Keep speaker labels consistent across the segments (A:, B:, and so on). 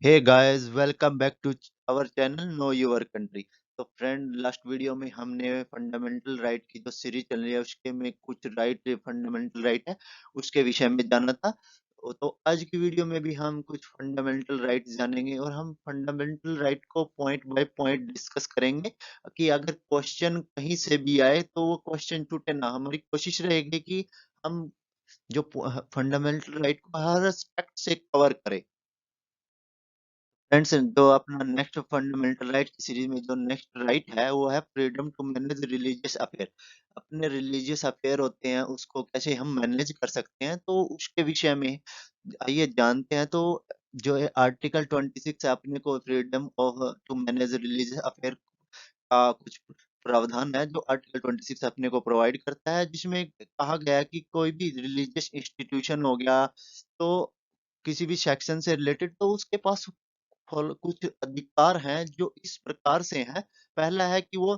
A: Hey guys, welcome back to our channel know your country. तो friend, last video में हमने fundamental right की जो सीरीज चल रही है उसके में कुछ राइट फंडामेंटल राइट है उसके विषय में जाना था। तो आज की वीडियो में भी हम कुछ फंडामेंटल राइट जानेंगे और हम फंडामेंटल राइट को पॉइंट बाय पॉइंट डिस्कस करेंगे कि अगर क्वेश्चन कहीं से भी आए तो वो क्वेश्चन छूटे ना। हमारी कोशिश रहेगी कि हम जो फंडामेंटल राइट को हर एस्पेक्ट से कवर करें। फ्रेंड्स, जो अपना नेक्स्ट फंडामेंटल राइट की सीरीज में जो नेक्स्ट राइट है वो है freedom to manage religious affair. अपने रिलीजियस अफेयर होते हैं उसको कैसे हम मैनेज कर सकते हैं, तो उसके विषय में आइए जानते हैं। तो जो है आर्टिकल 26 है, अपने को freedom of to manage religious affair का कुछ प्रावधान है जो आर्टिकल 26 अपने को प्रोवाइड करता है, जिसमें कहा गया है कि कोई भी रिलीजियस इंस्टीट्यूशन हो गया तो किसी भी सेक्शन से रिलेटेड, तो उसके पास कुछ अधिकार हैं जो इस प्रकार से हैं। पहला है कि वो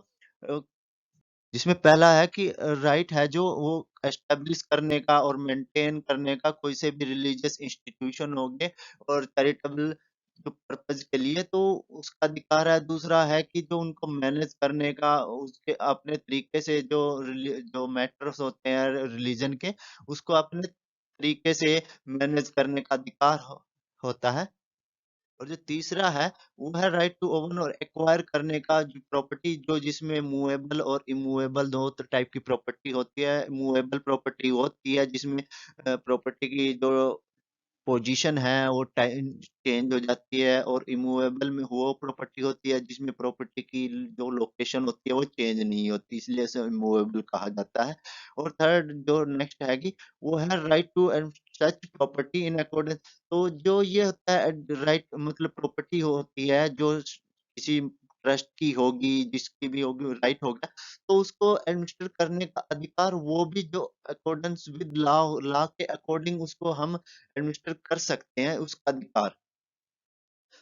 A: जिसमें पहला है कि राइट है जो वो एस्टेब्लिश करने का और मेंटेन करने का कोई से भी रिलीजियस इंस्टीट्यूशन हो गए और चैरिटेबल जो पर्पज के लिए, तो उसका अधिकार है। दूसरा है कि जो उनको मैनेज करने का उसके अपने तरीके से जो मैटर्स होते हैं रिलीजन के, उसको अपने तरीके से मैनेज करने का अधिकार होता है। और जो तीसरा है वो है राइट टू ओवन और एक्वायर करने का जो प्रॉपर्टी, जो जिसमें मूवेबल और इमूवेबल दो टाइप की प्रॉपर्टी होती है। मूवेबल प्रॉपर्टी होती है जिसमें प्रॉपर्टी की जो पोजीशन है वो टाइम चेंज हो जाती है, और इमूवेबल में वो प्रॉपर्टी होती है जिसमें प्रॉपर्टी की जो लोकेशन होती है वो चेंज नहीं होती, इसलिए इसे इमूवेबल कहा जाता है। और थर्ड जो नेक्स्ट है कि वो है right to such property in accordance. तो जो ये होता है राइट, मतलब प्रॉपर्टी होती है जो किसी ट्रस्ट की होगी, जिसकी भी होगी राइट होगा, तो उसको एडमिनिस्टर करने का अधिकार वो भी जो अकॉर्डेंस विद लॉ लॉ के अकॉर्डिंग उसको हम एडमिनिस्टर कर सकते हैं उसका अधिकार।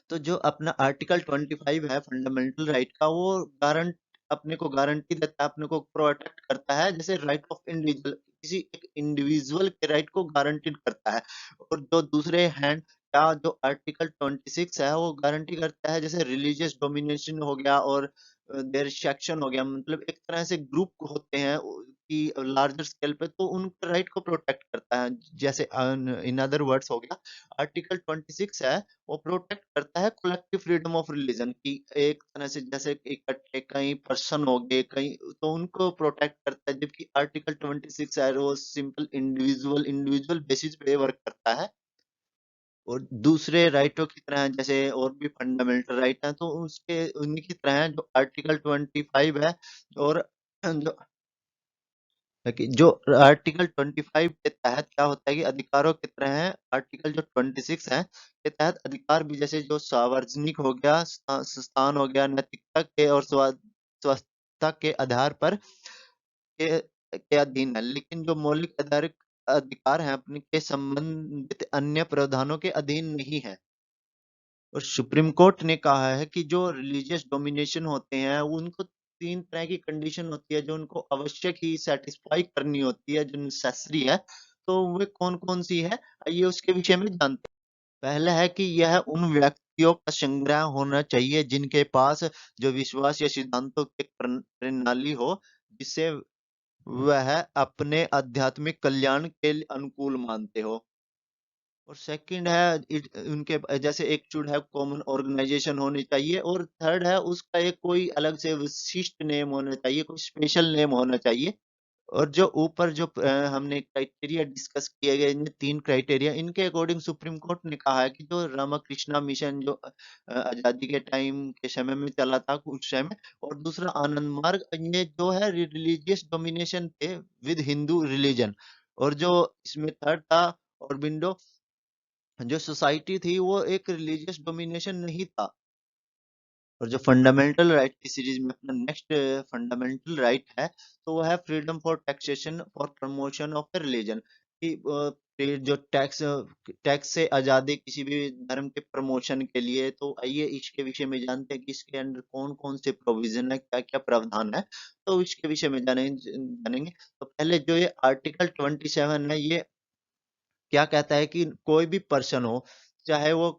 A: तो जो अपना आर्टिकल 25 है फंडामेंटल राइट का, वो गारंट अपने को गारंटी देता है, अपने को प्रोटेक्ट करता है, जैसे राइट ऑफ इंडिविजुअल, किसी एक इंडिविजुअल के राइट को गारंटीड करता है। और जो दूसरे हैंड का जो आर्टिकल 26 है वो गारंटी करता है, जैसे रिलीजियस डोमिनेशन हो गया और देयर सेक्शन हो गया, मतलब एक तरह से ग्रुप होते हैं कि लार्जर स्केल पे, तो उनके राइट को प्रोटेक्ट करता है। जैसे इन अदर वर्ड्स हो गया, आर्टिकल 26 है वो प्रोटेक्ट करता है कलेक्टिव फ्रीडम ऑफ रिलीजन की, एक तरह से जैसे इकट्ठे कई पर्सन हो गए कई, तो उनको प्रोटेक्ट करता है। जबकि आर्टिकल 26 है वो सिंपल इंडिविजुअल इंडिविजुअल बेसिस पे वर्क करता है। और दूसरे राइटों की तरह जैसे और भी फंडामेंटल राइट हैं तो उसके उन्हीं की तरह है जो आर्टिकल 25 है। और जो जो आर्टिकल 25 के तहत क्या होता है कि अधिकारों की तरह है, आर्टिकल जो 26 है के तहत अधिकार भी जैसे जो सार्वजनिक हो गया, स्थान हो गया, नैतिकता के और स्वास्थ्य के आधार पर के अधीन है, लेकिन जो मौलिक अधिकार हैं अपने के संबंधित अन्य प्रावधानों के अधीन नहीं है। और सुप्रीम कोर्ट ने कहा है कि जो रिलीजियस डोमिनेशन होते हैं उनको तीन तरह की कंडीशन होती है जो उनको आवश्यक ही सेटिस्फाई करनी होती है, जो नेसेसरी है। तो वे कौन कौन सी है, आइए उसके विषय में जानते हैं। पहला है कि यह उन व्यक्तियों का संग्रह होना चाहिए जिनके पास जो विश्वास या सिद्धांतों की प्रणाली हो जिसे वह अपने आध्यात्मिक कल्याण के लिए अनुकूल मानते हो। और सेकंड है उनके जैसे एक शुड हैव कॉमन ऑर्गेनाइजेशन होनी चाहिए। और थर्ड है उसका एक कोई अलग से विशिष्ट नेम होना चाहिए, कोई स्पेशल नेम होना चाहिए। और जो ऊपर जो हमने क्राइटेरिया डिस्कस किए गए, इन तीन क्राइटेरिया, इनके अकॉर्डिंग सुप्रीम कोर्ट ने कहा है कि जो रामकृष्णा मिशन जो आजादी के टाइम के समय में चला था उस समय, और दूसरा आनंद मार्ग, ये जो है रिलीजियस डोमिनेशन थे विद हिंदू रिलीजन। और जो इसमें थर्ड था ऑरबिंदो, जो सोसाइटी थी वो एक रिलीजियस डोमिनेशन नहीं था। और जो फंडामेंटल राइट की सीरीज में अपना नेक्स्ट फंडामेंटल राइट है तो वो है freedom for taxation for promotion of the religion, कि फिर जो टैक्स टैक्स से आजादी किसी भी धर्म के प्रमोशन के लिए। तो आइए इसके विषय में जानते हैं कि इसके अंदर कौन कौन से प्रोविजन है, क्या क्या प्रावधान है, तो इसके विषय में जानेंगे। तो पहले जो ये आर्टिकल 27 है, ये क्या कहता है कि कोई भी पर्सन हो, चाहे वो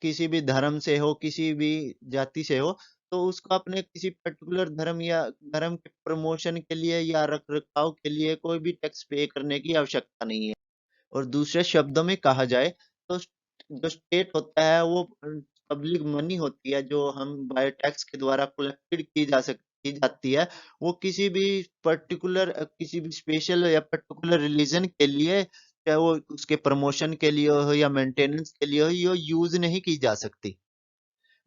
A: किसी भी धर्म से हो, किसी भी जाति से हो, तो उसको अपने किसी पर्टिकुलर धर्म या धर्म के प्रमोशन के लिए या रख-रखाव के लिए कोई भी टैक्स पे करने की आवश्यकता नहीं है। और दूसरे शब्दों में कहा जाए तो जो स्टेट होता है वो पब्लिक मनी होती है जो हम बाय टैक्स के द्वारा कलेक्टेड की जाती है, वो किसी भी पर्टिकुलर किसी भी स्पेशल या पर्टिकुलर रिलीजन के लिए, चाहे वो उसके प्रमोशन के लिए हो या मेंटेनेंस के लिए हो, ये यूज नहीं की जा सकती।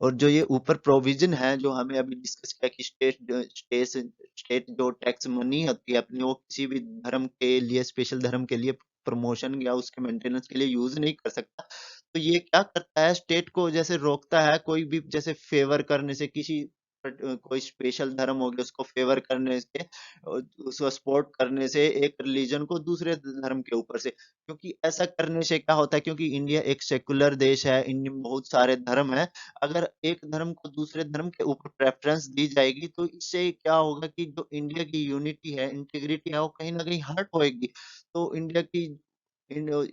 A: और जो ये ऊपर प्रोविजन है जो हमें अभी डिस्कस किया कि स्टेट जो टैक्स मनी होती है अपनी, वो किसी भी धर्म के लिए, स्पेशल धर्म के लिए प्रमोशन या उसके मेंटेनेंस के लिए यूज नहीं कर सकता। तो ये क्या करता है, स्टेट को जैसे रोकता है कोई भी जैसे फेवर करने से, किसी कोई स्पेशल धर्म हो गया उसको फेवर करने से, उसको सपोर्ट करने से एक रिलीजन को दूसरे धर्म के ऊपर से। क्योंकि ऐसा करने से क्या होता है, क्योंकि इंडिया एक सेकुलर देश है, इंडिया में बहुत सारे धर्म है। अगर एक धर्म को दूसरे धर्म के ऊपर प्रेफरेंस दी जाएगी तो इससे क्या होगा कि जो इंडिया की यूनिटी है, इंटीग्रिटी है, वो कहीं ना कहीं हर्ट होएगी। तो इंडिया की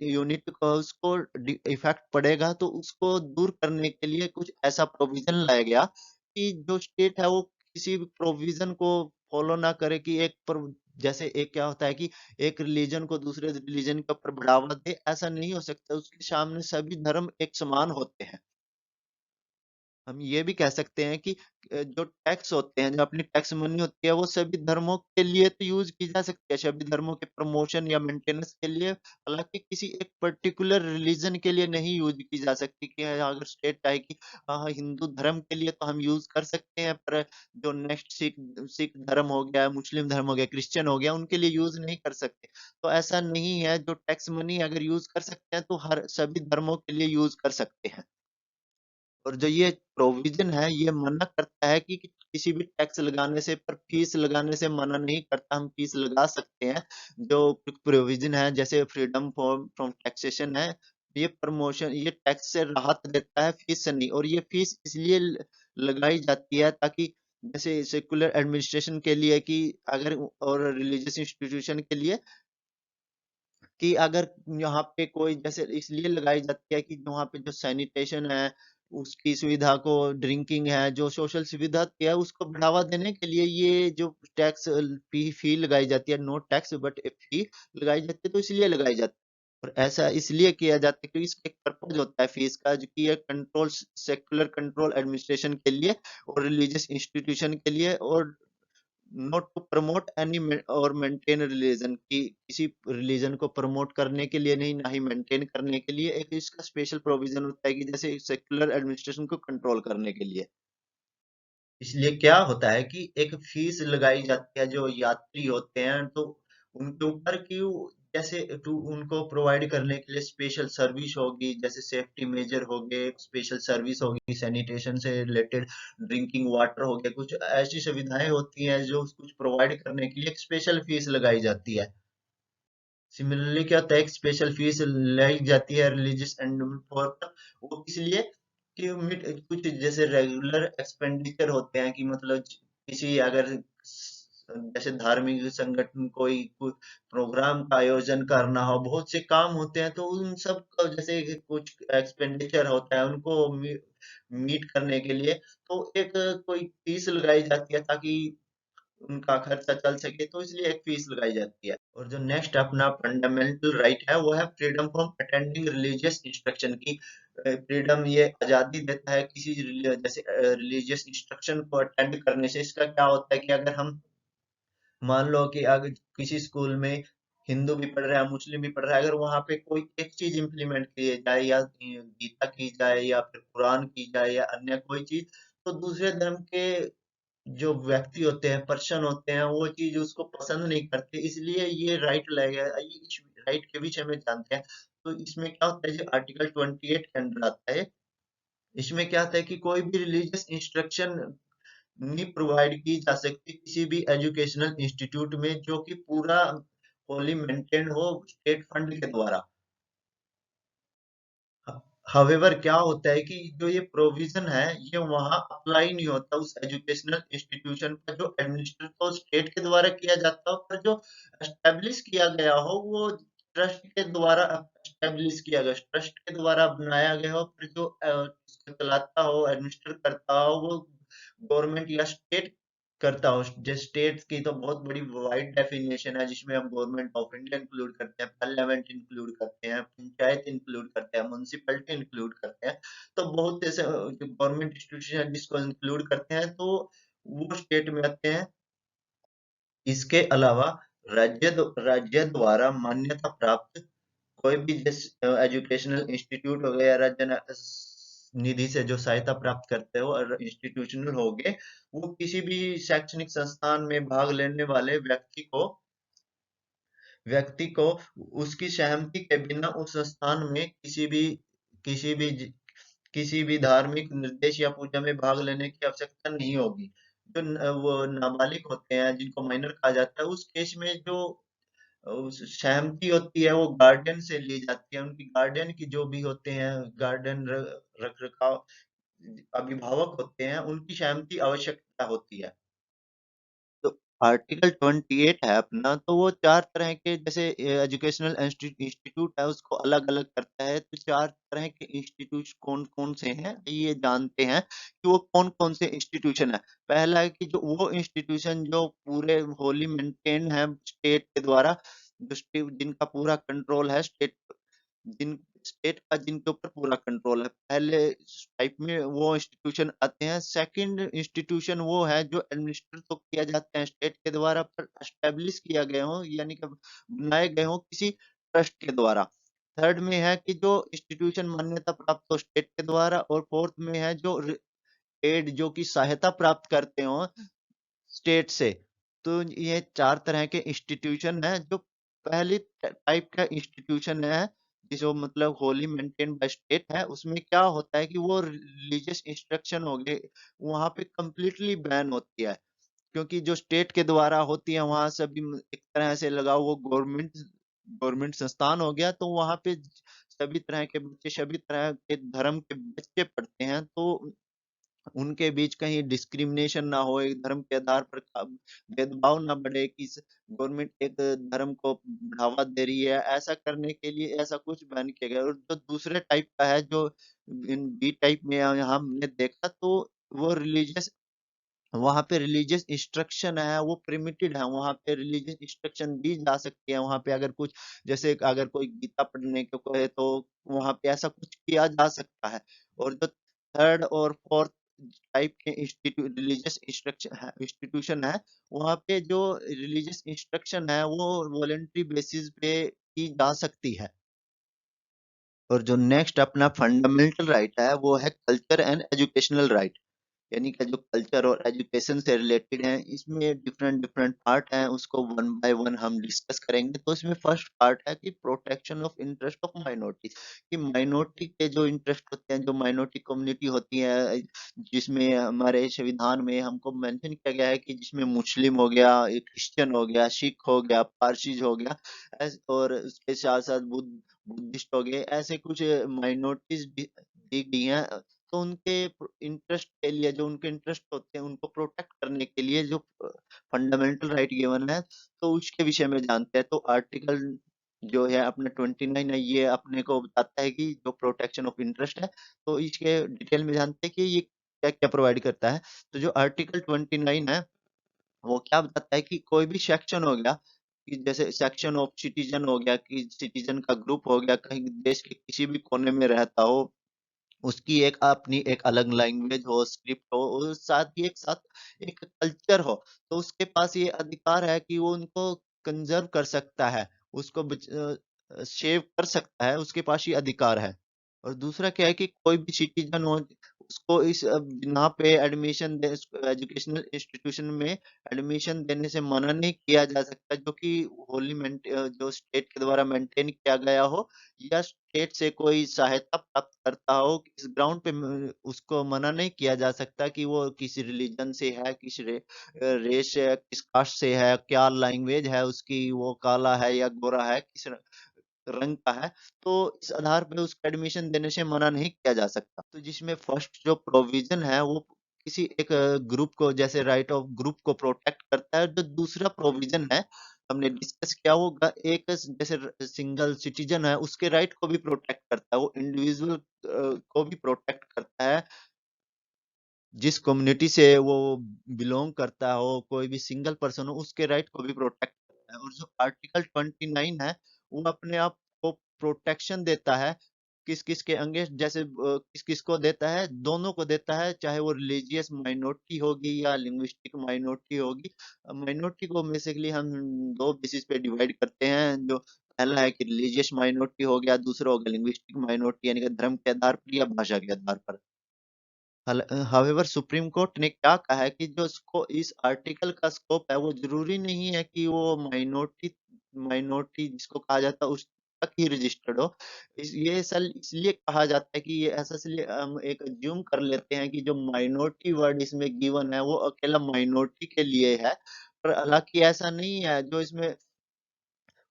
A: यूनिट को उसको इफेक्ट पड़ेगा, तो उसको दूर करने के लिए कुछ ऐसा प्रोविजन लाया गया कि जो स्टेट है वो किसी भी प्रोविजन को फॉलो ना करे कि जैसे एक क्या होता है कि एक रिलीजन को दूसरे रिलीजन के ऊपर बढ़ावा दे, ऐसा नहीं हो सकता। उसके सामने सभी धर्म एक समान होते हैं। हम ये भी कह सकते हैं कि जो टैक्स होते हैं, जो अपनी टैक्स मनी होती है, वो सभी धर्मों के लिए तो यूज की जा सकती है, सभी धर्मों के प्रमोशन या मेंटेनेंस के लिए। हालांकि किसी एक पर्टिकुलर रिलीजन के लिए नहीं यूज की जा सकती कि अगर स्टेट चाहे कि हाँ, हिंदू धर्म के लिए तो हम यूज कर सकते हैं, पर जो नेक्स्ट सिख सिख धर्म हो गया, मुस्लिम धर्म हो गया, क्रिश्चियन हो गया, उनके लिए यूज नहीं कर सकते। तो ऐसा नहीं है, जो टैक्स मनी अगर यूज कर सकते हैं तो हर सभी धर्मों के लिए यूज कर सकते हैं। और जो ये प्रोविजन है ये मना करता है कि किसी भी टैक्स लगाने से, पर फीस लगाने से मना नहीं करता। हम फीस लगा सकते हैं। जो प्रोविजन है जैसे फ्रीडम फ्रॉम फ्रॉम टैक्सेशन है, ये प्रमोशन, ये टैक्स से राहत देता है, फीस से नहीं। और ये फीस इसलिए लगाई जाती है ताकि जैसे सेकुलर एडमिनिस्ट्रेशन के लिए कि अगर, और रिलीजियस इंस्टीट्यूशन के लिए कि अगर यहाँ पे कोई जैसे इसलिए लगाई जाती है कि वहाँ पे जो सैनिटेशन है उसकी सुविधा को, ड्रिंकिंग है, जो सोशल सुविधा है उसको बढ़ावा देने के लिए ये जो टैक्स फी लगाई जाती है, नो टैक्स बट फी लगाई जाती है, तो इसलिए लगाई जाती है। और ऐसा इसलिए किया जाता है क्योंकि इसका एक पर्पज होता है फीस का, जो कि ये कंट्रोल, सेकुलर कंट्रोल एडमिनिस्ट्रेशन के लिए और रिलीजियस इंस्टीट्यूशन के लिए, और नॉट टू प्रमोट एनी और मेंटेन रिलीजन, की किसी रिलीजन को प्रमोट करने के लिए नहीं, ना ही मेंटेन करने के लिए। एक इसका स्पेशल प्रोविजन होता है कि जैसे सेकुलर एडमिनिस्ट्रेशन को कंट्रोल करने के लिए। इसलिए क्या होता है कि एक फीस लगाई जाती है जो यात्री होते हैं, तो उनके ऊपर की जैसे उनको प्रोवाइड करने के लिए स्पेशल सर्विस होगी, जैसे सेफ्टी मेजर हो गए, स्पेशल सर्विस होगी, सैनिटेशन से रिलेटेड, ड्रिंकिंग वाटर हो गया, कुछ ऐसी सुविधाएं होती हैं जो कुछ प्रोवाइड करने के लिए एक स्पेशल फीस लगाई जाती है। सिमिलरली क्या होता है, एक स्पेशल फीस लाई जाती है रिलीजियस एंडोमेंट फॉर पर, वो किस लिए कि कुछ जैसे रेगुलर एक्सपेंडिचर होते हैं कि मतलब किसी अगर जैसे धार्मिक संगठन कोई प्रोग्राम का आयोजन करना हो, बहुत से काम होते हैं, तो उन सब का जैसे कि कुछ एक्सपेंडिचर होता है उनको मीट करने के लिए, तो एक कोई फीस लगाई जाती है ताकि उनका खर्चा चल सके, तो इसलिए एक फीस लगाई जाती है। और जो नेक्स्ट अपना फंडामेंटल राइट है वो है freedom from attending religious instruction की। फ्रीडम, ये आजादी देता है किसी जैसे रिलीजियस इंस्ट्रक्शन को अटेंड करने से। इसका क्या होता है कि अगर हम मान लो कि अगर किसी स्कूल में हिंदू भी पढ़ रहा है, मुस्लिम भी पढ़ रहा है, अगर वहां पे कोई एक चीज इम्प्लीमेंट की जाए, या गीता की जाए या फिर कुरान की जाए या अन्य कोई चीज, तो दूसरे धर्म के जो व्यक्ति होते हैं, पर्सन होते हैं, वो चीज उसको पसंद नहीं करते, इसलिए ये राइट लाया गया है। इस राइट के विषय में जानते हैं। तो इसमें क्या होता है, जो आर्टिकल 28 के अंदर आता है, इसमें क्या होता है कि कोई भी रिलीजियस इंस्ट्रक्शन नहीं प्रोवाइड की जा सकती किसी भी एजुकेशनल इंस्टीट्यूट में जो कि पूरा होली मेंटेन हो स्टेट फंड के द्वारा। हावेवर क्या होता है कि जो ये प्रोविजन है ये वहां अप्लाई नहीं होता उस एजुकेशनल इंस्टीट्यूशन पर जो एडमिनिस्टर तो स्टेट के द्वारा किया जाता हो, पर जो एस्टेब्लिश किया गया हो वो ट्रस्ट के द्वारा एस्टेब्लिश किया गया, ट्रस्ट के द्वारा बनाया गया हो, पर जो एडमिनिस्टर करता हो वो गवर्नमेंट या स्टेट करता हो। जैसे स्टेट की तो बहुत बड़ी वाइड डेफिनेशन है, जिसमें हम गवर्नमेंट ऑफ इंडिया इंक्लूड करते हैं, पार्लियामेंट इंक्लूड करते हैं, पंचायत इंक्लूड करते हैं, म्युनिसिपैलिटी इंक्लूड करते हैं। तो बहुत ऐसे गवर्नमेंट इंस्टीट्यूशन है जिसको इंक्लूड करते हैं, तो वो स्टेट में आते हैं। इसके अलावा राज्य द्वारा मान्यता प्राप्त कोई भी जैसे एजुकेशनल इंस्टीट्यूट हो गया या राज्य निधि से जो सहायता प्राप्त करते हो और इंस्टीट्यूशनल हो गए, वो किसी भी शैक्षणिक संस्थान में भाग लेने वाले व्यक्ति को उसकी सहमति के बिना उस संस्थान में किसी भी किसी भी धार्मिक निर्देश या पूजा में भाग लेने की आवश्यकता नहीं होगी। जो वो नाबालिग होते हैं जिनको माइनर कहा जाता है, उस केस में जो सहमति होती है वो गार्डियन से ली जाती है। उनकी गार्डियन की जो भी होते हैं, गार्डियन रख रखाव अभिभावक होते हैं, उनकी सहमति आवश्यकता होती है। तो आर्टिकल 28 है अपना, तो वो चार तरह के, जैसे एजुकेशनल इंस्टीट्यूट है उसको अलग अलग करता है। तो चार तरह के इंस्टीट्यूट कौन कौन से हैं ये जानते हैं कि वो कौन कौन से इंस्टीट्यूशन है। पहला है कि जो वो इंस्टीट्यूशन जो पूरे होली मेंटेन है स्टेट के द्वारा, जिनका पूरा कंट्रोल है स्टेट, जिन स्टेट का जिनके ऊपर पूरा कंट्रोल है, पहले टाइप में वो इंस्टीट्यूशन आते हैं। सेकंड इंस्टीट्यूशन वो है जो एडमिनिस्टर तो किया जाते हैं स्टेट के द्वारा, पर एस्टेब्लिश किया गए हो यानी कि बनाए गए हो किसी ट्रस्ट के द्वारा। थर्ड में है कि जो इंस्टीट्यूशन मान्यता प्राप्त हो स्टेट के द्वारा, और फोर्थ में है जो एड जो कि सहायता प्राप्त करते हो स्टेट से। तो ये चार तरह के इंस्टीट्यूशन है। जो पहली टाइप का इंस्टीट्यूशन है जो मतलब होली मेंटेन बाय स्टेट है, उसमें क्या होता है कि वो रिलीजियस इंस्ट्रक्शन हो गए वहां पे कंप्लीटली बैन होती है, क्योंकि जो स्टेट के द्वारा होती है वहां सभी एक तरह से लगाओ वो गवर्नमेंट गवर्नमेंट संस्थान हो गया, तो वहां पे सभी तरह के बच्चे सभी तरह के धर्म के बच्चे पढ़ते हैं। तो उनके बीच कहीं डिस्क्रिमिनेशन ना हो, एक धर्म के आधार पर भेदभाव ना बढ़े कि गवर्नमेंट एक धर्म को बढ़ावा दे रही है, ऐसा करने के लिए ऐसा कुछ बैन किया गया। और जो दूसरे टाइप का है जो इन बी टाइप में यहाँ हमने देखा, तो वो रिलीजियस, वहां पे रिलीजियस इंस्ट्रक्शन है वो प्रिमिटेड है, वहां पे रिलीजियस इंस्ट्रक्शन दी जा सकती है। वहां पे अगर कुछ, जैसे अगर कोई गीता पढ़ने को कहे तो वहां पे ऐसा कुछ किया जा सकता है। और जो थर्ड और फोर्थ टाइप के रिलीजियस इंस्टीट्यूशन है, वहां पे जो रिलीजियस इंस्ट्रक्शन है वो वॉलेंट्री बेसिस पे की जा सकती है। और जो नेक्स्ट अपना फंडामेंटल राइट है वो है कल्चर एंड एजुकेशनल राइट, यानी कि जो कल्चर और एजुकेशन से रिलेटेड है। इसमें डिफरेंट डिफरेंट पार्ट हैं, उसको वन बाय वन हम डिस्कस करेंगे। तो इसमें फर्स्ट पार्ट है कि protection of interest of minority, कि माइनॉरिटी के जो इंटरेस्ट होते हैं, जो माइनॉरिटी कम्युनिटी होती है, जिसमें हमारे संविधान में हमको मेंशन किया गया है कि जिसमें मुस्लिम हो गया, एक क्रिश्चियन हो गया, सिख हो गया, पारसीज हो गया, और उसके साथ साथ बुद्धिस्ट हो गए, ऐसे कुछ माइनॉरिटीज दी गई हैं। तो उनके इंटरेस्ट के लिए, जो उनके इंटरेस्ट होते हैं उनको प्रोटेक्ट करने के लिए जो फंडामेंटल राइट गिवन है, तो उसके विषय में जानते हैं। तो आर्टिकल जो है अपना 29 है, ये अपने को बताता है कि जो प्रोटेक्शन ऑफ इंटरेस्ट है, तो इसके डिटेल में जानते हैं कि ये क्या क्या प्रोवाइड करता है। तो जो आर्टिकल 29 है वो क्या बताता है कि कोई भी सेक्शन हो गया, कि जैसे सेक्शन ऑफ सिटीजन हो गया, कि सिटीजन का ग्रुप हो गया, कहीं देश के किसी भी कोने में रहता हो, उसकी एक अपनी एक अलग लैंग्वेज हो, स्क्रिप्ट हो, और साथ ही एक साथ एक कल्चर हो, तो उसके पास ये अधिकार है कि वो उनको कंजर्व कर सकता है, उसको सेव कर सकता है, उसके पास ये अधिकार है। और दूसरा क्या है कि कोई भी सिटीजन हो, उसको इस यहाँ पे एडमिशन दे, एजुकेशनल इंस्टीट्यूशन में एडमिशन देने से मना नहीं किया जा सकता, जो कि जो स्टेट के द्वारा मेंटेन किया गया हो, या स्टेट से कोई सहायता प्राप्त करता हो, इस ग्राउंड पे उसको मना नहीं किया जा सकता कि वो किसी रिलीजन से है, किस रेस से है, किस कास्ट से है, क्या लैंग्वेज है उसकी, वो काला है या गोरा है, किस रंग का है। तो इस आधार पे उसको एडमिशन देने से मना नहीं किया जा सकता। तो जिसमें फर्स्ट जो प्रोविजन है वो किसी एक ग्रुप को, जैसे राइट ऑफ ग्रुप को प्रोटेक्ट करता है। जो दूसरा प्रोविजन है हमने डिस्कस किया होगा, एक जैसे सिंगल सिटीजन है उसके राइट को भी प्रोटेक्ट करता है, वो इंडिविजुअल को भी प्रोटेक्ट करता है। जिस कम्युनिटी से वो बिलोंग करता हो, कोई भी सिंगल पर्सन हो, उसके राइट को भी प्रोटेक्ट करता है। और जो आर्टिकल 29 है, वो अपने आप को प्रोटेक्शन देता है। किस किस के अगेंस्ट, जैसे किस किस को देता है, दोनों को देता है, चाहे वो रिलीजियस माइनॉरिटी होगी या लिंग्विस्टिक माइनॉरिटी होगी। माइनॉरिटी को बेसिकली हम दो बेसिस पे डिवाइड करते हैं। जो पहला है कि रिलीजियस माइनॉरिटी हो गया, दूसरा हो गया लिंग्विस्टिक माइनॉरिटी, यानी कि धर्म के आधार पर या भाषा के आधार पर। हावेवर सुप्रीम कोर्ट ने क्या कहा है कि जो इसको इस आर्टिकल का स्कोप है, वो जरूरी नहीं है कि वो माइनॉरिटी माइनॉरिटी जिसको कहा जाता है उस तक ही रजिस्टर्ड हो। ये सल इसलिए कहा जाता है कि ये ऐसा, इसलिए हम एक अज्यूम कर लेते हैं कि जो माइनॉरिटी वर्ड इसमें गिवन है वो अकेला माइनॉरिटी के लिए है, पर हालांकि ऐसा नहीं है। जो इसमें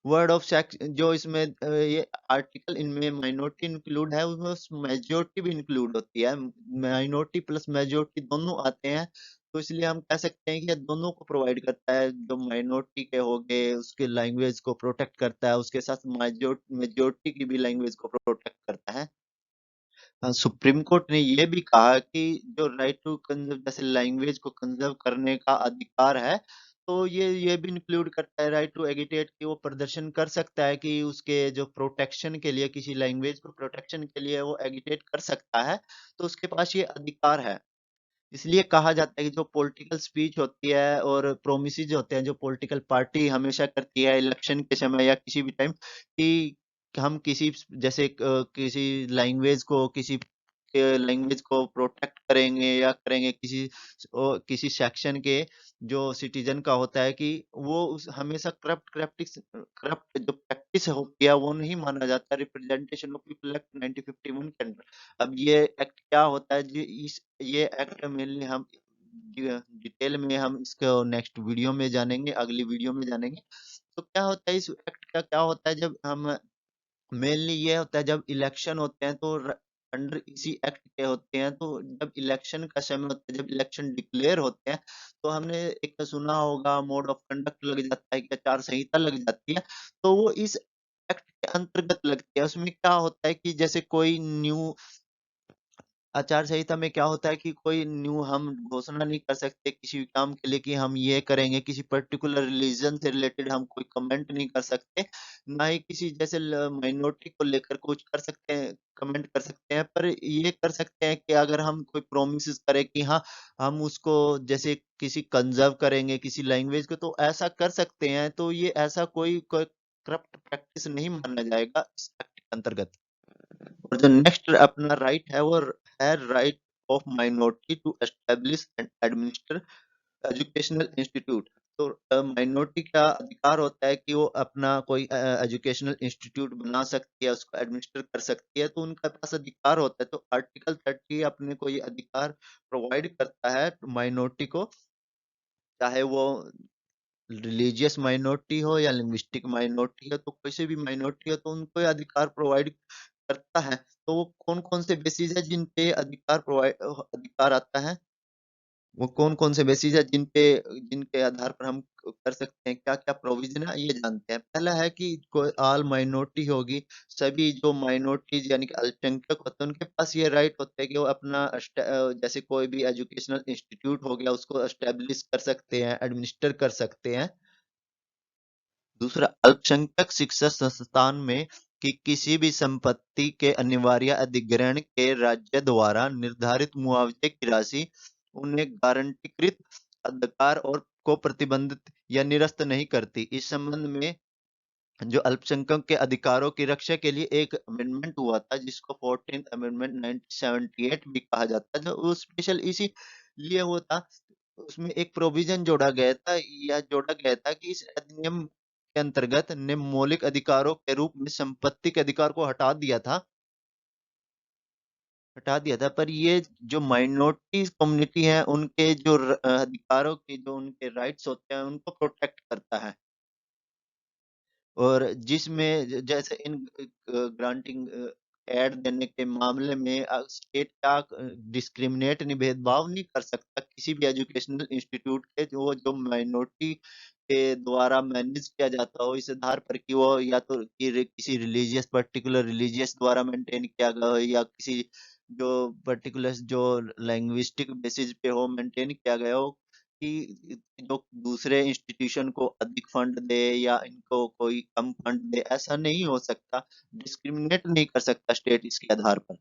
A: वर्ड ऑफ सेक्स, जो इसमें ये आर्टिकल, इनमें माइनॉरिटी इंक्लूड है, उसमें मेजोरिटी भी इंक्लूड होती है। माइनॉरिटी प्लस मेजोरिटी दोनों आते हैं। तो इसलिए हम कह सकते हैं कि ये दोनों को प्रोवाइड करता है। जो माइनॉरिटी के हो गए उसके लैंग्वेज को प्रोटेक्ट करता है, उसके साथ मेजोरिटी की भी लैंग्वेज को प्रोटेक्ट करता है। सुप्रीम कोर्ट ने ये भी कहा कि जो राइट टू कंजर्व, जैसे लैंग्वेज को कंजर्व करने का अधिकार है, तो ये भी इंक्लूड करता है राइट टू एगिटेट, कि वो प्रदर्शन कर सकता है कि उसके जो प्रोटेक्शन के लिए, किसी लैंग्वेज को प्रोटेक्शन के लिए वो एगिटेट कर सकता है। तो उसके पास ये अधिकार है। इसलिए कहा जाता है कि जो पॉलिटिकल स्पीच होती है और प्रोमिसेस होते हैं, जो पॉलिटिकल पार्टी हमेशा करती है इलेक्शन के समय या किसी भी टाइम, कि हम किसी, जैसे किसी लैंग्वेज को, किसी लैंग्वेज को प्रोटेक्ट करेंगे या करेंगे, किसी सेक्शन के जो सिटीजन का होता है, कि वो हमेशा करप्ट जो प्रैक्टिस होती है वो नहीं माना जाता। रिप्रेजेंटेशन ऑफ पीपल एक्ट 1951 के अंदर। अब ये एक्ट क्या होता है जी, इस ये एक्ट मेनली हम डिटेल में हम इसको नेक्स्ट वीडियो में जानेंगे, अगली वीडियो में जानेंगे। तो क्या होता है इस एक्ट का, क्या होता है, जब हम मेनली ये होता है जब इलेक्शन होते हैं, तो अंडर इसी एक्ट के होते हैं। तो जब इलेक्शन का समय होता है, जब इलेक्शन डिक्लेयर होते हैं, तो हमने एक तो सुना होगा मोड ऑफ कंडक्ट लग जाता है, कि आचार संहिता लग जाती है। तो वो इस एक्ट के अंतर्गत लगती है। उसमें क्या होता है कि जैसे कोई न्यू आचार संहिता में क्या होता है कि कोई न्यू हम घोषणा नहीं कर सकते किसी भी काम के लिए, कि हम ये करेंगे। किसी पर्टिकुलर रिलीजन से रिलेटेड हम कोई कमेंट नहीं कर सकते। ना ही किसी जैसे माइनॉरिटी को लेकर कुछ कर सकते हैं, कमेंट कर सकते हैं। पर ये कर सकते हैं कि अगर हम कोई प्रोमिस करें कि हाँ, हम उसको जैसे किसी कंजर्व करेंगे किसी लैंग्वेज को, तो ऐसा कर सकते हैं। तो ये ऐसा कोई करप्ट प्रैक्टिस नहीं माना जाएगा इस एक्ट के अंतर्गत। और जो नेक्स्ट अपना राइट है, वो है right of minority to establish and administer educational institute. तो माइनॉरिटी का अधिकार होता है कि वो अपना कोई एजुकेशनल इंस्टीट्यूट बना सकती है, उसको एडमिनिस्टर कर सकती है। तो उनका पास अधिकार होता है। तो आर्टिकल 30 अपने को ये अधिकार प्रोवाइड करता है माइनॉरिटी को, चाहे वो रिलीजियस माइनॉरिटी हो या लिंग्विस्टिक माइनॉरिटी हो। तो किसी भी माइनॉरिटी हो, तो उनको ये अधिकार प्रोवाइड करता है। तो वो कौन कौन से बेसिस है जिन पे अधिकार आता है, वो कौन कौन से बेसिस है जिनके आधार पर हम कर सकते हैं, क्या क्या प्रोविजन है, ये जानते हैं। पहला है कि कोई ऑल माइनॉरिटी होगी, सभी जो माइनॉरिटीज यानी कि अल्पसंख्यक होते हैं, उनके पास ये राइट होता है कि वो अपना जैसे कोई भी एजुकेशनल इंस्टीट्यूट हो गया, उसको एस्टेब्लिश कर सकते हैं, एडमिनिस्टर कर सकते हैं। दूसरा, अल्पसंख्यक शिक्षा संस्थान में कि किसी भी संपत्ति के अनिवार्य अधिग्रहण के राज्य द्वारा निर्धारित मुआवजे की राशि उन्हें गारंटीकृत अधिकार और को प्रतिबंधित या निरस्त नहीं करती। इस संबंध में जो अल्पसंख्यक के अधिकारों की रक्षा के लिए एक अमेंडमेंट हुआ था, जिसको 14th अमेंडमेंट 1978 भी कहा जाता है, जो वो स्पेशल इसी लिए हुआ था। उसमें एक प्रोविजन जोड़ा गया था कि इस अधिनियम के अंतर्गत ने मौलिक अधिकारों के रूप में संपत्ति के अधिकार को हटा दिया था। पर ये जो माइनॉरिटी कम्युनिटी है, उनके जो अधिकारों की, जो उनके राइट्स होते हैं, उनको प्रोटेक्ट करता है। और जिसमें जैसे इन ग्रांटिंग एड देने के मामले में स्टेट का डिस्क्रिमिनेट नहीं, भेदभाव नहीं कर सकता किसी भी एजुकेशनल इंस्टीट्यूट के, जो माइनॉरिटी के द्वारा मैनेज किया जाता हो, इस आधार पर कि वो या तो किसी रिलीजियस, पर्टिकुलर रिलीजियस द्वारा मेंटेन किया गया हो, या किसी जो पर्टिकुलर जो लैंग्विस्टिक बेसिस पे हो मेंटेन किया गया हो, कि जो दूसरे इंस्टीट्यूशन को अधिक फंड दे या इनको कोई कम फंड दे, ऐसा नहीं हो सकता। डिस्क्रिमिनेट नहीं कर सकता स्टेट इसके आधार पर।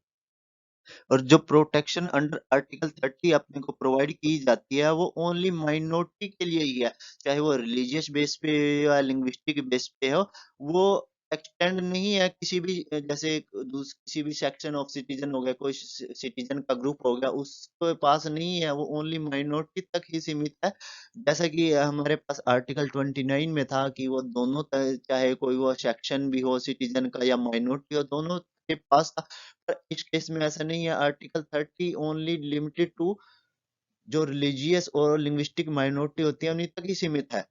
A: और जो प्रोटेक्शन अंडर आर्टिकल 30 अपने को प्रोवाइड की जाती है वो ओनली माइनॉरिटी के लिए ही है, चाहे वो रिलीजियस बेस पे या लिंग्विस्टिक बेस पे हो। वो एक्सटेंड नहीं है किसी भी जैसे किसी भी सेक्शन ऑफ सिटीजन हो गया, कोई सिटीजन का ग्रुप हो गया, उसके पास नहीं है, वो ओनली माइनॉरिटी तक ही सीमित है। जैसा कि हमारे पास आर्टिकल 29 में था कि वो दोनों चाहे कोई वो सेक्शन भी हो सिटीजन का या माइनॉरिटी हो, दोनों के पास था। पर इस केस में ऐसा नहीं है। आर्टिकल 30 ओनली लिमिटेड टू जो रिलीजियस और लिंग्विस्टिक माइनॉरिटी होती है उन्हीं तक ही सीमित है।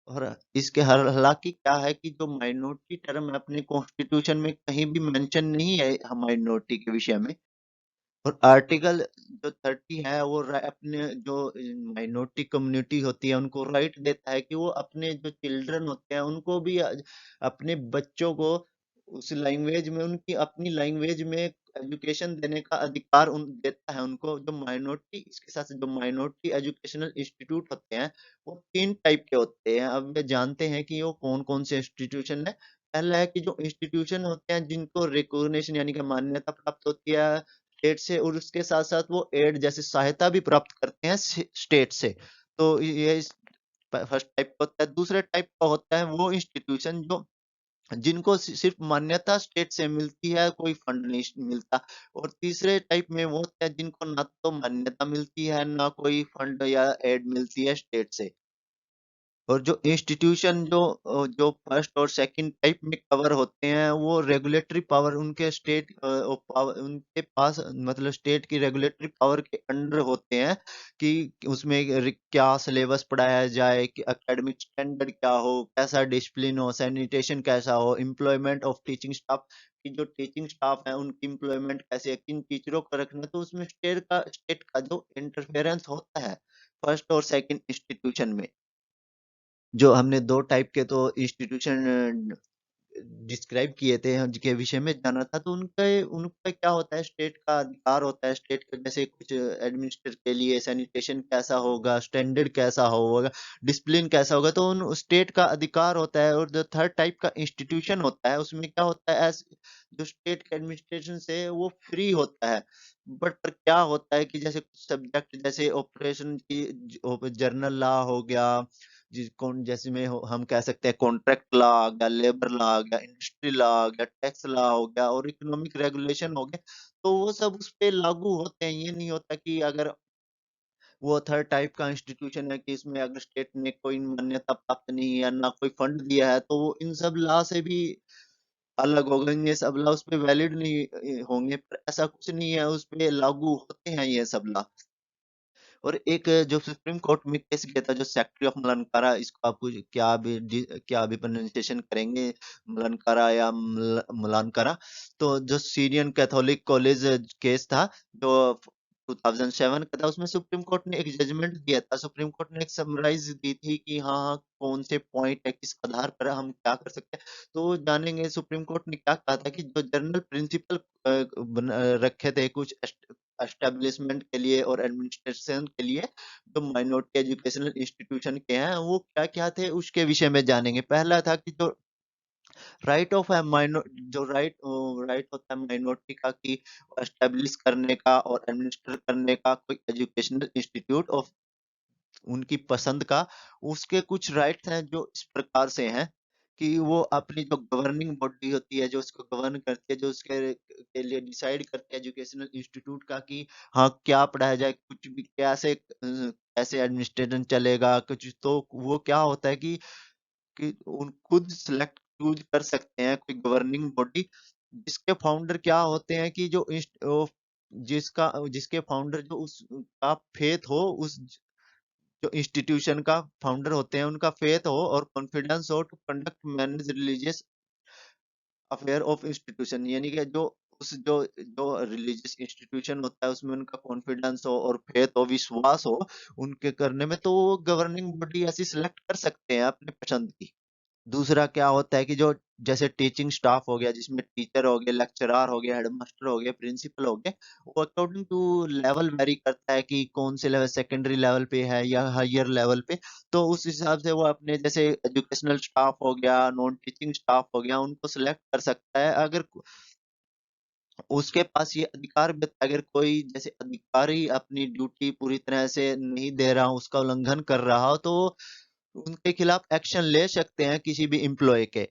A: और इसके हालांकि क्या है कि जो माइनॉरिटी टर्म है अपने कॉन्स्टिट्यूशन में कहीं भी मेंशन नहीं है माइनॉरिटी के विषय में। और आर्टिकल जो 30 है वो अपने जो माइनॉरिटी कम्युनिटी होती है उनको राइट देता है कि वो अपने जो चिल्ड्रन होते हैं उनको भी अपने बच्चों को उस लैंग्वेज में, उनकी अपनी लैंग्वेज में एजुकेशन देने का अधिकार देता है उनको। जो माइनॉरिटी इसके साथ जो माइनॉरिटी एजुकेशनल इंस्टीट्यूट होते हैं वो 3 टाइप के होते हैं। अब वे जानते हैं कि वो कौन कौन से इंस्टीट्यूशन है। पहला है कि जो इंस्टीट्यूशन होते हैं जिनको रिकॉग्निशन यानी कि मान्यता प्राप्त होती है स्टेट से, और उसके साथ साथ वो एड जैसे सहायता भी प्राप्त करते हैं स्टेट से। तो ये फर्स्ट टाइप होता है। दूसरे टाइप का होता है वो इंस्टीट्यूशन जो जिनको सिर्फ मान्यता स्टेट से मिलती है, कोई फंड नहीं मिलता। और तीसरे टाइप में वो होता है जिनको ना तो मान्यता मिलती है ना कोई फंड या एड मिलती है स्टेट से। और जो इंस्टीट्यूशन जो फर्स्ट और सेकंड टाइप में कवर होते हैं वो रेगुलेटरी पावर उनके स्टेट उनके पास मतलब स्टेट की रेगुलेटरी पावर के अंडर होते हैं कि उसमें क्या सिलेबस पढ़ाया जाए, कि एकेडमिक स्टैंडर्ड क्या हो, कैसा डिसिप्लिन हो, सैनिटेशन कैसा हो, एम्प्लॉयमेंट ऑफ टीचिंग स्टाफ की जो टीचिंग स्टाफ है उनकी एम्प्लॉयमेंट कैसे है, किन टीचरों को रखना है। तो उसमें स्टेट का जो इंटरफेरेंस होता है फर्स्ट और सेकंड इंस्टीट्यूशन में। जो हमने 2 टाइप के तो इंस्टीट्यूशन डिस्क्राइब किए थे, जिनके विषय में जाना था, तो उनका क्या होता है, स्टेट का अधिकार होता है। स्टेट के जैसे कुछ एडमिनिस्ट्रेटर के लिए सैनिटेशन कैसा होगा, स्टैंडर्ड कैसा होगा, डिसिप्लिन कैसा होगा, तो उन स्टेट का अधिकार होता है। और जो थर्ड टाइप का इंस्टीट्यूशन होता है उसमें क्या होता है, एज जो स्टेट के एडमिनिस्ट्रेशन से वो फ्री होता है। बट पर क्या होता है कि जैसे कुछ सब्जेक्ट जैसे ऑपरेशन की जर्नल लॉ हो गया, जैसे में हम कह सकते हैं कॉन्ट्रैक्ट लॉ आ गया, लेबर लॉ आ गया, इंडस्ट्री लॉ आ गया, टैक्स लॉ हो गया और इकोनॉमिक रेगुलेशन हो गए। तो वो सब उस पे लागू होते हैं। ये नहीं होता कि अगर वो थर्ड टाइप का इंस्टीट्यूशन है कि इसमें अगर स्टेट ने कोई मान्यता प्राप्त नहीं है या ना कोई फंड दिया है तो वो इन सब लॉ से भी अलग हो गए। ये सब लॉ उस पे वैलिड नहीं होंगे। पर ऐसा कुछ नहीं है, उस पे लागू होते हैं ये सब लॉ। और एक जो सुप्रीम कोर्ट में केस गया था जो सेक्ट्री ऑफ मलनकारा, इसको आप कुछ क्या भी प्रोनाउंसिएशन करेंगे, मलनकारा या मलानकारा। तो जो सीरियन कैथोलिक कॉलेज केस था जो 2007 का था, उसमें सुप्रीम कोर्ट ने एक जजमेंट दिया था। सुप्रीम कोर्ट ने एक समराइज दी थी कि हाँ हाँ कौन से पॉइंट है, किस आधार पर हम क्या कर सकते हैं। तो जानेंगे सुप्रीम कोर्ट ने क्या कहा था कि जो जनरल प्रिंसिपल रखे थे कुछ एस्टेब्लिशमेंट के लिए और एडमिनिस्ट्रेशन के लिए जो माइनॉरिटी एजुकेशनल इंस्टीट्यूशन के हैं, वो क्या क्या थे उसके विषय में जानेंगे। पहला था कि जो राइट ऑफ है माइनॉर जो राइट होता है माइनॉरिटी का कि एस्टेब्लिश करने का और एडमिनिस्टर करने का कोई एजुकेशनल इंस्टीट्यूट ऑफ उनकी पसंद का। उसके कुछ राइट्स हैं जो इस प्रकार से हैं कि वो अपनी जो गवर्निंग बॉडी होती है जो उसको गवर्न करती है, जो उसके के लिए डिसाइड करती है एजुकेशनल इंस्टीट्यूट का कि हाँ क्या पढ़ाया जाए, कुछ भी कैसे कैसे एडमिनिस्ट्रेशन चलेगा कुछ। तो वो क्या होता है कि उन खुद सिलेक्ट चूज कर सकते हैं कोई गवर्निंग बॉडी जिसके फाउंडर क्या होते हैं कि जो जिसके फाउंडर जो उसका फेथ हो, उस जो इंस्टीट्यूशन का फाउंडर होते हैं उनका फेथ हो और कॉन्फिडेंस हो to conduct manage religious affair of institution. यानी कि जो उस जो रिलीजियस इंस्टीट्यूशन होता है उसमें उनका कॉन्फिडेंस हो और फेथ हो, विश्वास हो उनके करने में, तो वो गवर्निंग बॉडी ऐसी सिलेक्ट कर सकते हैं अपने पसंद की। दूसरा क्या होता है कि जो जैसे टीचिंग स्टाफ हो गया, जिसमें टीचर हो गए, लेक्चरार हो गए, हेडमास्टर हो गए, प्रिंसिपल हो गए, वो अकॉर्डिंग टू लेवल वेरी करता है कि कौन से लेवल, सेकेंडरी लेवल पे है या हायर लेवल पे। तो उस हिसाब से वो अपने जैसे एजुकेशनल स्टाफ हो गया, नॉन टीचिंग स्टाफ हो गया, उनको सिलेक्ट कर सकता है। अगर उसके पास ये अधिकार भी होता है, अगर कोई जैसे अधिकारी अपनी ड्यूटी पूरी तरह से नहीं दे रहा हो, उसका उल्लंघन कर रहा हो, तो उनके खिलाफ एक्शन ले सकते हैं किसी भी एम्प्लॉय के।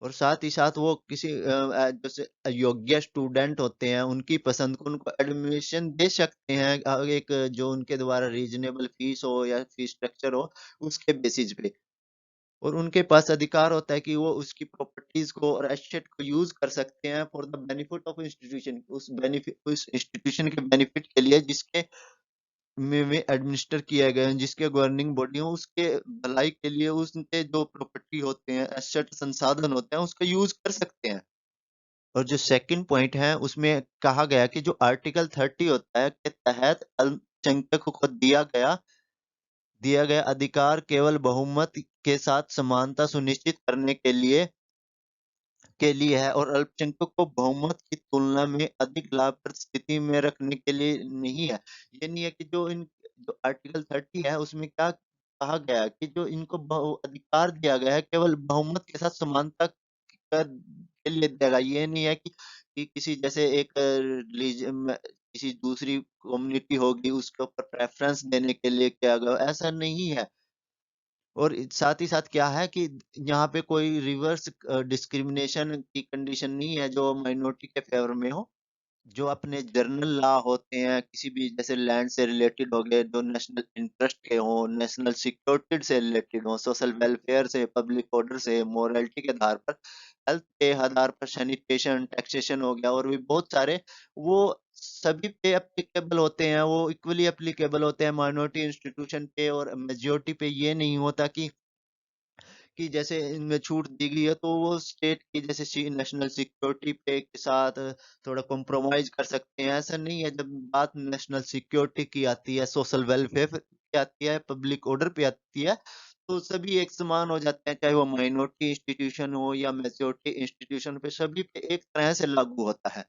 A: और साथ ही साथ वो किसी जैसे योग्य स्टूडेंट होते हैं, उनकी पसंद को उनको एडमिशन दे सकते हैं, एक जो उनके द्वारा रीजनेबल फीस हो या फीस स्ट्रक्चर हो, उसके बेसिस पे। और उनके पास अधिकार होता है कि वो उसकी प्रॉपर्टीज को और एसेट को यूज कर सकते हैं for the benefit of institution, उस इंस्टीट्यूशन के बेनिफिट के लिए जिसके में एडमिनिस्टर किया गया है, जिसके गवर्निंग बॉडी हो, उसके भलाई के लिए उसके जो प्रॉपर्टी होते हैं, एसेट संसाधन होते हैं, उसका यूज कर सकते हैं। और जो सेकंड पॉइंट है, उसमें कहा गया कि जो आर्टिकल 30 होता है के तहत अल्पसंख्यकों को दिया गया अधिकार केवल बहुमत के साथ समानता सुनिश्चित करने के लिए है, और अल्पसंख्यकों को बहुमत की तुलना में अधिक लाभप्रद स्थिति में रखने के लिए नहीं है। ये नहीं है कि जो आर्टिकल 30 है, उसमें क्या कहा गया है कि जो इनको अधिकार दिया गया है केवल बहुमत के साथ समानता के लिए दिया गया। ये नहीं है कि किसी जैसे एक रिलीजन, किसी दूसरी कम्युनिटी होगी, उसके ऊपर प्रेफरेंस देने के लिए किया गया, ऐसा नहीं है। और साथ ही साथ क्या है कि यहाँ पे कोई रिवर्स डिस्क्रिमिनेशन की कंडीशन नहीं है जो माइनॉरिटी के फेवर में हो। जो अपने जर्नल लॉ होते हैं, किसी भी जैसे लैंड से रिलेटेड हो गए, जो नेशनल इंटरेस्ट के हों, नेशनल सिक्योरिटी से रिलेटेड हों, सोशल वेलफेयर से, पब्लिक ऑर्डर से, मोरालिटी के आधार पर, हेल्थ के आधार पर, सैनिटेशन, टैक्सेशन हो गया, और भी बहुत सारे, वो सभी पे एप्लीकेबल होते हैं, वो इक्वली एप्लीकेबल होते हैं माइनॉरिटी इंस्टीट्यूशन पे और मेजोरिटी पे। ये नहीं होता कि जैसे इनमें छूट दी गई है तो वो स्टेट की जैसे नेशनल सिक्योरिटी पे के साथ थोड़ा कॉम्प्रोमाइज कर सकते हैं, ऐसा नहीं है। जब बात नेशनल सिक्योरिटी की आती है, सोशल वेलफेयर की आती है, पब्लिक ऑर्डर पे आती है, तो सभी एक समान हो जाते हैं, चाहे वो माइनॉरिटी इंस्टीट्यूशन हो या मेजोरिटी इंस्टीट्यूशन पे, सभी पे एक तरह से लागू होता है।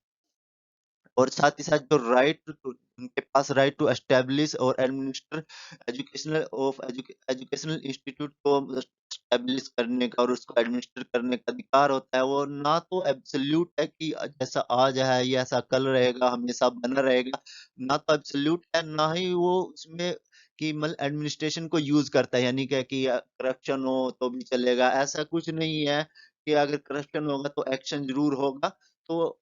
A: और साथ ही साथ जो उनके पास राइट टू एस्टेब्लिश और एडमिनिस्टर एजुकेशनल इंस्टीट्यूट को एस्टेब्लिश करने का और उसको एडमिनिस्टर करने का अधिकार होता है, वो ना तो एब्सोल्यूट है कि जैसा आज है ये ऐसा कल रहेगा, हमेशा बना रहेगा, ना तो एब्सोल्यूट है, ना ही वो उसमें कि मतलब एडमिनिस्ट्रेशन को यूज करता है, यानी कि करप्शन हो तो भी चलेगा, ऐसा कुछ नहीं है कि अगर करप्शन होगा तो एक्शन जरूर होगा। तो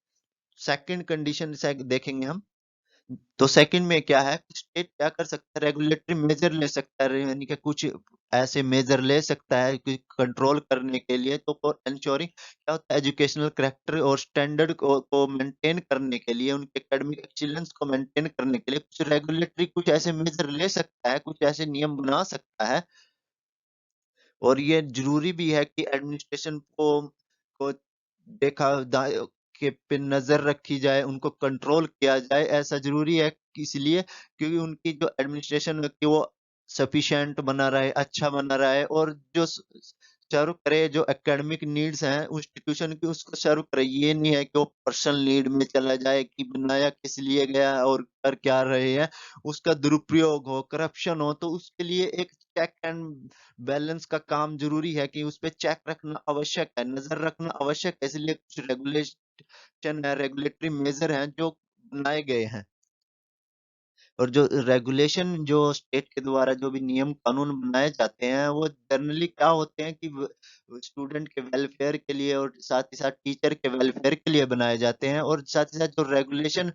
A: सेकंड कंडीशन से देखेंगे हम, तो सेकंड में क्या है, स्टेट क्या कर सकता है, रेगुलेटरी मेजर ले सकता है, यानी कि कुछ ऐसे मेजर ले सकता है कि कंट्रोल करने के लिए। तो फॉर इंश्योरिंग क्या होता है, एजुकेशनल करेक्टर और स्टैंडर्ड को मेंटेन करने के लिए, उनके एकेडमिक एक्सीलेंस को मेंटेन करने के लिए कुछ रेगुलेटरी, कुछ ऐसे मेजर ले सकता है, कुछ ऐसे नियम बना सकता है। और ये जरूरी भी है कि एडमिनिस्ट्रेशन को देखा के पे नजर रखी जाए, उनको कंट्रोल किया जाए, ऐसा जरूरी है इसलिए क्योंकि उनकी जो एडमिनिस्ट्रेशन है कि वो सफिशिएंट बना रहे, अच्छा बना रहे, और जो सर्व करे, जो एकेडमिक नीड्स हैं इंस्टीट्यूशन की, उसको सर्व करे। ये नहीं है कि वो पर्सनल नीड में चला जाए कि बनाया किस लिए गया और कर क्या रहे हैं, उसका दुरुपयोग हो, करप्शन हो। तो उसके लिए एक चेक एंड बैलेंस का काम जरूरी है कि उस पे चेक रखना आवश्यक है, नजर रखना आवश्यक है, इसलिए कुछ रेगुलेशन है, रेगुलेटरी मेजर हैं जो बनाए गए हैं। और जो रेगुलेशन, जो स्टेट के द्वारा जो भी नियम कानून बनाए जाते हैं, वो जनरली क्या होते हैं कि स्टूडेंट के वेलफेयर के लिए और साथ ही साथ टीचर के वेलफेयर के लिए बनाए जाते हैं। और साथ ही साथ जो रेगुलेशन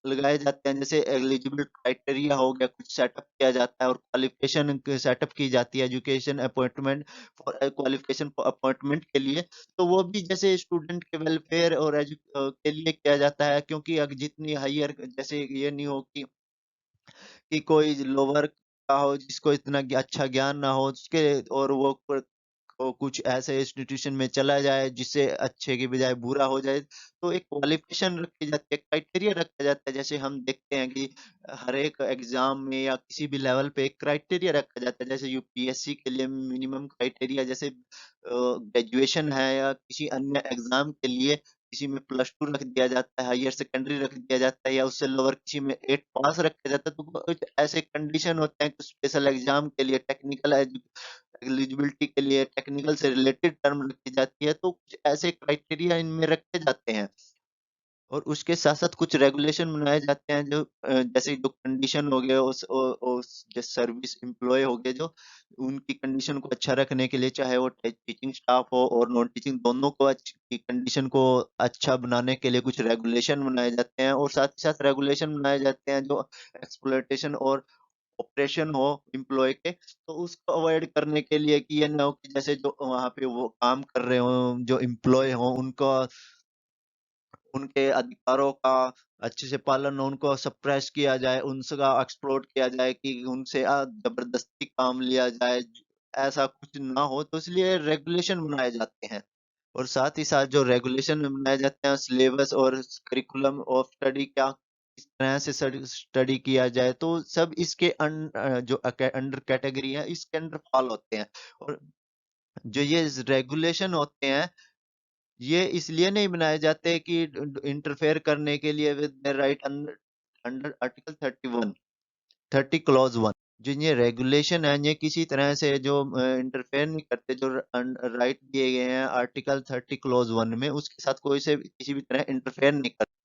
A: लगाए जाते हैं, जैसे एलिजिबल क्राइटेरिया हो गया, कुछ सेटअप किया जाता है, और क्वालिफिकेशन सेटअप की जाती है, education appointment for qualification appointment के लिए। तो वो भी जैसे स्टूडेंट के वेलफेयर और के लिए किया जाता है, क्योंकि अगर जितनी हायर, जैसे ये नहीं हो कि कोई लोअर का हो, जिसको इतना अच्छा ज्ञान ना हो उसके, और वो वो कुछ ऐसे इंस्टीट्यूशन में चला जाए जिससे अच्छे की बजाय बुरा हो जाए, तो एक क्वालिफिकेशन रखी जाती है, क्राइटेरिया रखा जाता है। जैसे हम देखते हैं कि हर एक एग्जाम में या किसी भी लेवल पे एक क्राइटेरिया रखा जाता है। जैसे यूपीएससी के लिए मिनिमम क्राइटेरिया, जैसे ग्रेजुएशन है या किसी अन्य एग्जाम के लिए किसी में +2 रख दिया जाता है, हायर सेकेंडरी रख दिया जाता है, या उससे लोअर किसी में 8 पास रखा जाता है। तो कुछ ऐसे कंडीशन होते हैं, कुछ स्पेशल एग्जाम के लिए टेक्निकल एलिजिबिलिटी के लिए टेक्निकल से रिलेटेड टर्म रखी जाती है, तो कुछ ऐसे क्राइटेरिया इनमें रखे जाते हैं। और उसके साथ-साथ कुछ रेगुलेशन बनाए जाते हैं, जो जैसे जो कंडीशन हो गया उस जो सर्विस एम्प्लॉयी हो गए, जो उनकी कंडीशन को अच्छा रखने के लिए, चाहे वो टीचिंग स्टाफ हो और नॉन टीचिंग, दोनों को अच्छी कंडीशन को अच्छा बनाने के लिए कुछ रेगुलेशन बनाए जाते हैं। और साथ ही साथ रेगुलेशन बनाए जाते हैं जो एक्सप्लॉइटेशन और ऑपरेशन हो एम्प्लॉय के, तो उसको अवॉइड करने के लिए, कि ये ना हो कि जैसे जो वहाँ पे वो काम कर रहे हों, जो एम्प्लॉय हों, उनको उनके अधिकारों का अच्छे से पालन हो, उनको सप्रेस किया जाए, उनका एक्सप्लॉइट किया जाए, कि उनसे जबरदस्ती काम लिया जाए, ऐसा कुछ ना हो। तो इसलिए रेगुलेशन बनाए जाते हैं। और साथ ही साथ जो रेगुलेशन बनाए जाते हैं, सिलेबस और करिकुलम ऑफ स्टडी क्या किस तरह से स्टडी किया जाए, तो सब इसके जो अंडर कैटेगरी है, इसके अंडर फॉल होते हैं। और जो ये रेगुलेशन होते हैं, ये इसलिए नहीं बनाए जाते कि इंटरफेयर करने के लिए with the right under under article 31 30 clause 1। जो ये रेगुलेशन है, ये किसी तरह से जो इंटरफेयर नहीं करते, जो राइट दिए गए हैं आर्टिकल 30 क्लॉज 1 में, उसके साथ कोई से किसी भी तरह इंटरफेयर नहीं करते।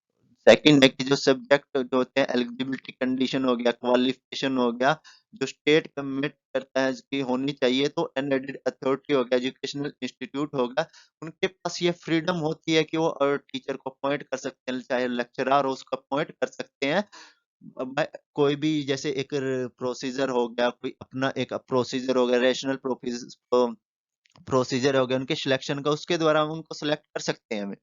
A: सेकंड है कि जो सब्जेक्ट जो होते हैं, एलिजिबिलिटी कंडीशन हो गया, क्वालिफिकेशन हो गया, जो स्टेट कमिट करता है कि होनी चाहिए, तो अनएडेड अथॉरिटी हो गया, एजुकेशनल इंस्टीट्यूट होगा, उनके पास ये फ्रीडम होती है कि वो टीचर को अपॉइंट कर सकते हैं, चाहे लेक्चरर हो उसको अपॉइंट कर सकते हैं। कोई भी जैसे एक प्रोसीजर हो गया, कोई अपना एक प्रोसीजर हो गया, रेशनल प्रोसीजर हो गया उनके सिलेक्शन का, उसके द्वारा हम उनको सिलेक्ट कर सकते हैं।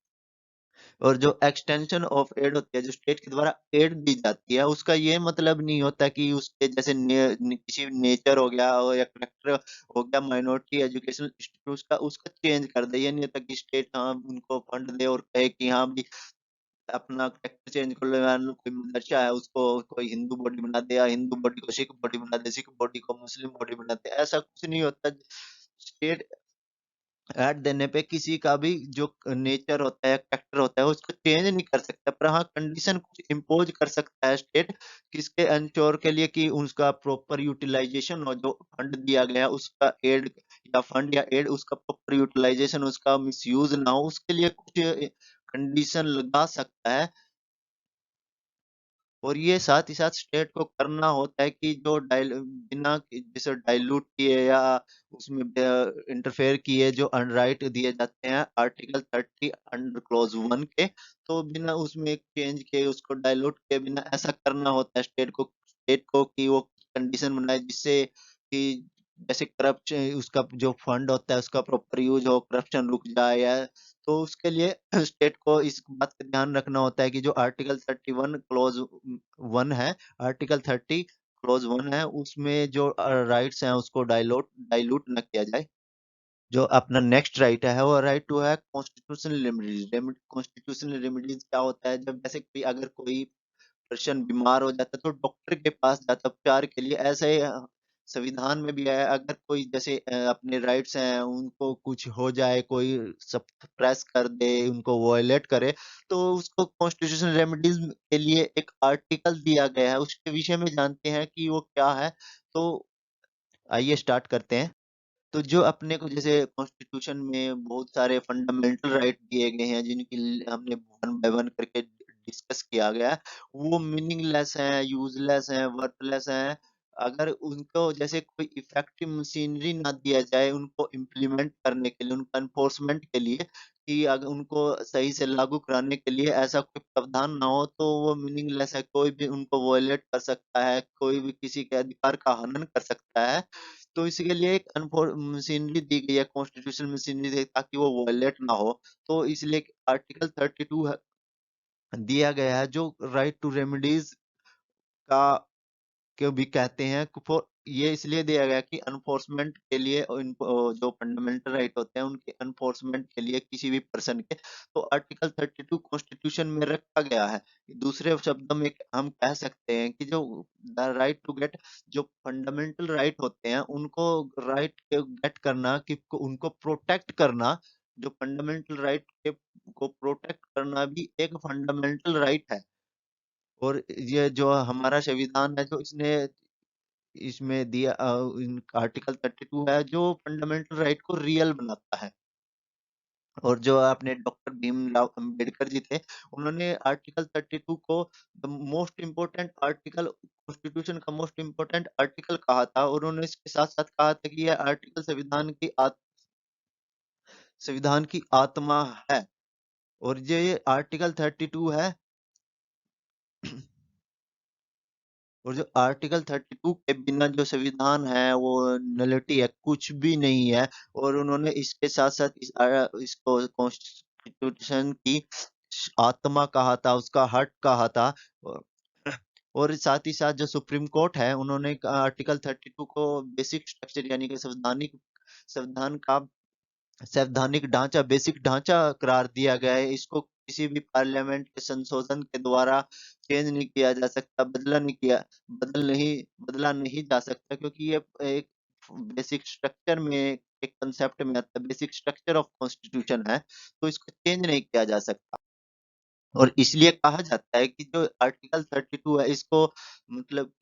A: और जो एक्सटेंशन ऑफ एड होती है, जो स्टेट के द्वारा एड दी जाती है, उसका ये मतलब नहीं होता कि उसके जैसे किसी नेचर हो गया और या करेक्टर हो गया, माइनॉरिटी एजुकेशनल इंस्टीट्यूट का, उसका चेंज कर दे। ये नहीं होता कि स्टेट हाँ उनको फंड दे और कहे कि हाँ भी अपना करेक्टर चेंज कर लो, यार कोई मदरसा है उसको कोई हिंदू बॉडी बना दे, या हिंदू बॉडी को सिख बॉडी बना दे, सिख बॉडी को मुस्लिम बॉडी बना दे, ऐसा कुछ नहीं होता। स्टेट ऐड देने पे किसी का भी जो नेचर होता है, कैरेक्टर होता है, उसको चेंज नहीं कर सकता, पर हाँ कंडीशन कुछ इम्पोज कर सकता है स्टेट, किसके इंश्योर के लिए कि उसका प्रॉपर यूटिलाइजेशन हो, जो फंड दिया गया उसका एड या फंड या एड उसका प्रॉपर यूटिलाइजेशन, उसका मिसयूज ना हो, उसके लिए कुछ कंडीशन लगा सकता है। और ये साथ ही साथ स्टेट को करना होता है कि जो बिना जैसे डाइल्यूट किए या उसमें इंटरफेयर किए जो राइट दिए जाते हैं आर्टिकल 30 अंडर क्लॉज 1 के, तो बिना उसमें चेंज किए उसको डाइल्यूट किए बिना ऐसा करना होता है स्टेट को कि वो कंडीशन बनाए जिससे कि जैसे करप्शन, उसका जो फंड होता है उसका प्रॉपर यूज हो, करप्शन रुक जाए, या तो उसके लिए स्टेट को इस बात का ध्यान रखना होता है कि जो आर्टिकल 31 क्लॉज 1 है, आर्टिकल 30 क्लॉज 1 है, उसमें जो राइट्स हैं उसको डाइल्यूट ना किया जाए। जो अपना नेक्स्ट राइट है वो राइट टू है कॉन्स्टिट्यूशनल रेमेडीज। कॉन्स्टिट्यूशनल रेमेडीज क्या होता है, जब जैसे कोई अगर कोई पर्सन बीमार हो जाता है तो डॉक्टर के पास जाता है उपचार के लिए। ऐसे ही संविधान में भी है, अगर कोई जैसे अपने राइट्स हैं उनको कुछ हो जाए, कोई सप्रेस कर दे, उनको वायलेट करे, तो उसको कॉन्स्टिट्यूशनल रेमेडीज के लिए एक आर्टिकल दिया गया है। उसके विषय में जानते हैं कि वो क्या है। तो आइए स्टार्ट करते हैं। तो जो अपने को जैसे कॉन्स्टिट्यूशन में बहुत सारे फंडामेंटल राइट दिए गए हैं, जिनकी हमने वन बाय वन करके डिस्कस किया गया है, वो मीनिंगलेस हैं, यूजलेस हैं, वर्थलेस हैं, अगर उनको जैसे कोई इफेक्टिव मशीनरी ना दिया जाए उनको इम्प्लीमेंट करने के लिए, उनका एनफोर्समेंट के लिए, कि अगर उनको सही से लागू कराने के लिए ऐसा कोई प्रावधान ना हो, तो वो मीनिंगलेस है। कोई भी उनको वायलेट कर सकता है, कोई भी किसी के अधिकार का हनन कर सकता है। तो इसके लिए एक मशीनरी दी गई है, कॉन्स्टिट्यूशन मशीनरी दी, ताकि वो वायलेट ना हो। तो इसलिए आर्टिकल 32 दिया गया है, जो राइट टू रेमेडीज का क्यों भी कहते हैं, ये इसलिए दिया गया कि अनफोर्समेंट के लिए और जो फंडामेंटल राइट होते हैं उनके अनफोर्समेंट के लिए किसी भी पर्सन के, तो आर्टिकल 32 कॉन्स्टिट्यूशन में रखा गया है। दूसरे शब्दों में हम कह सकते हैं कि जो द राइट टू गेट, जो फंडामेंटल राइट होते हैं उनको राइट गेट करना, कि उनको प्रोटेक्ट करना, जो फंडामेंटल राइट के को प्रोटेक्ट करना भी एक फंडामेंटल राइट है। और ये जो हमारा संविधान है, जो इसने इसमें दिया इन आर्टिकल 32 है जो फंडामेंटल राइट को रियल बनाता है। और जो आपने डॉक्टर भीमराव अंबेडकर जी थे, उन्होंने आर्टिकल 32 को the most important article, constitution का मोस्ट इम्पोर्टेंट आर्टिकल कहा था, और उन्होंने इसके साथ साथ कहा था कि यह आर्टिकल संविधान की आत्मा है। और ये आर्टिकल 32 है, और जो आर्टिकल 32 के बिना जो संविधान है वो नलिटी है, कुछ भी नहीं है। और उन्होंने इसके साथ साथ इसको कॉन्स्टिट्यूशन की आत्मा कहा था, उसका हार्ट कहा था। और और साथ ही साथ जो सुप्रीम कोर्ट है, उन्होंने आर्टिकल 32 को बेसिक स्ट्रक्चर यानी कि संविधान का संवैधानिक ढांचा, बेसिक ढांचा करार दिया गया है। इसको किसी भी पार्लियामेंट के संशोधन के द्वारा चेंज नहीं किया जा सकता, बदला नहीं जा सकता, क्योंकि ये एक बेसिक स्ट्रक्चर में, एक कंसेप्ट में आता है, बेसिक स्ट्रक्चर ऑफ कॉन्स्टिट्यूशन है, तो इसको चेंज नहीं किया जा सकता। और इसलिए कहा जाता है कि जो आर्टिकल 32 है, इसको मतलब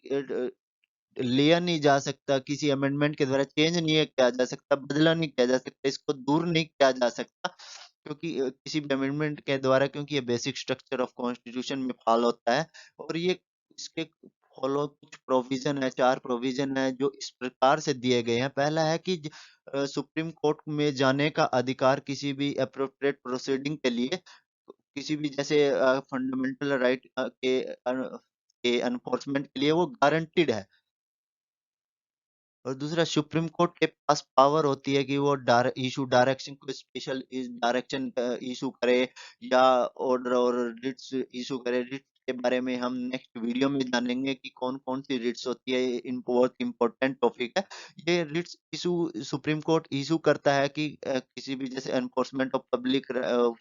A: लिया नहीं जा सकता, किसी अमेंडमेंट के द्वारा चेंज नहीं किया जा सकता, बदला नहीं किया जा सकता, इसको दूर नहीं किया जा सकता, क्योंकि किसी भी अमेंडमेंट के द्वारा, क्योंकि ये बेसिक स्ट्रक्चर ऑफ कॉन्स्टिट्यूशन में फॉलो होता है। और ये इसके फॉलो कुछ प्रोविजन है, 4 प्रोविजन है जो इस प्रकार से दिए गए हैं। पहला है कि सुप्रीम कोर्ट में जाने का अधिकार किसी भी अप्रोप्रिएट प्रोसीडिंग के लिए, किसी भी जैसे फंडामेंटल राइट के एनफोर्समेंट के लिए वो गारंटीड है। और दूसरा, सुप्रीम कोर्ट के पास पावर होती है कि वो इशू डायरेक्शन, कोई स्पेशल डायरेक्शन इशू करे, या ऑर्डर और रिट्स इशू करे। रिट्स के बारे में हम नेक्स्ट वीडियो में जानेंगे कि कौन कौन सी रिट्स होती है, इन बहुत इंपॉर्टेंट टॉपिक है। ये writs issue supreme court issue करता है कि किसी भी जैसे enforcement of public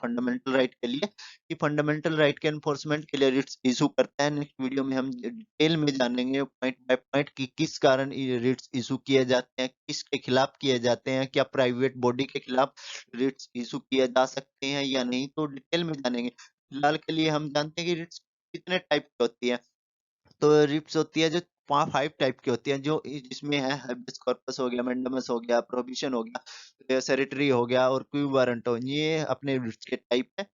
A: fundamental right के लिए, कि फंडामेंटल राइट के एनफोर्समेंट के लिए रिट्स इशू करता है। नेक्स्ट वीडियो में हम डिटेल में जानेंगे पॉइंट बाय पॉइंट कि किस कारण ये रिट्स इशू किए जाते हैं, किसके खिलाफ किए जाते हैं, क्या प्राइवेट बॉडी के खिलाफ रिट्स इशू किए जा सकते हैं या नहीं, तो डिटेल में जानेंगे। फिलहाल के लिए हम जानते हैं कि रिट्स कितने टाइप की होती है। तो रिट्स होती है जो 5 टाइप की होती है, जो जिसमें है हाबियस कॉर्पस हो गया, मैंडेमस हो गया, प्रोहिबिशन हो गया, सेरिटरी हो गया, और क्यू वारंट हो, ये अपने रिट्स के टाइप है।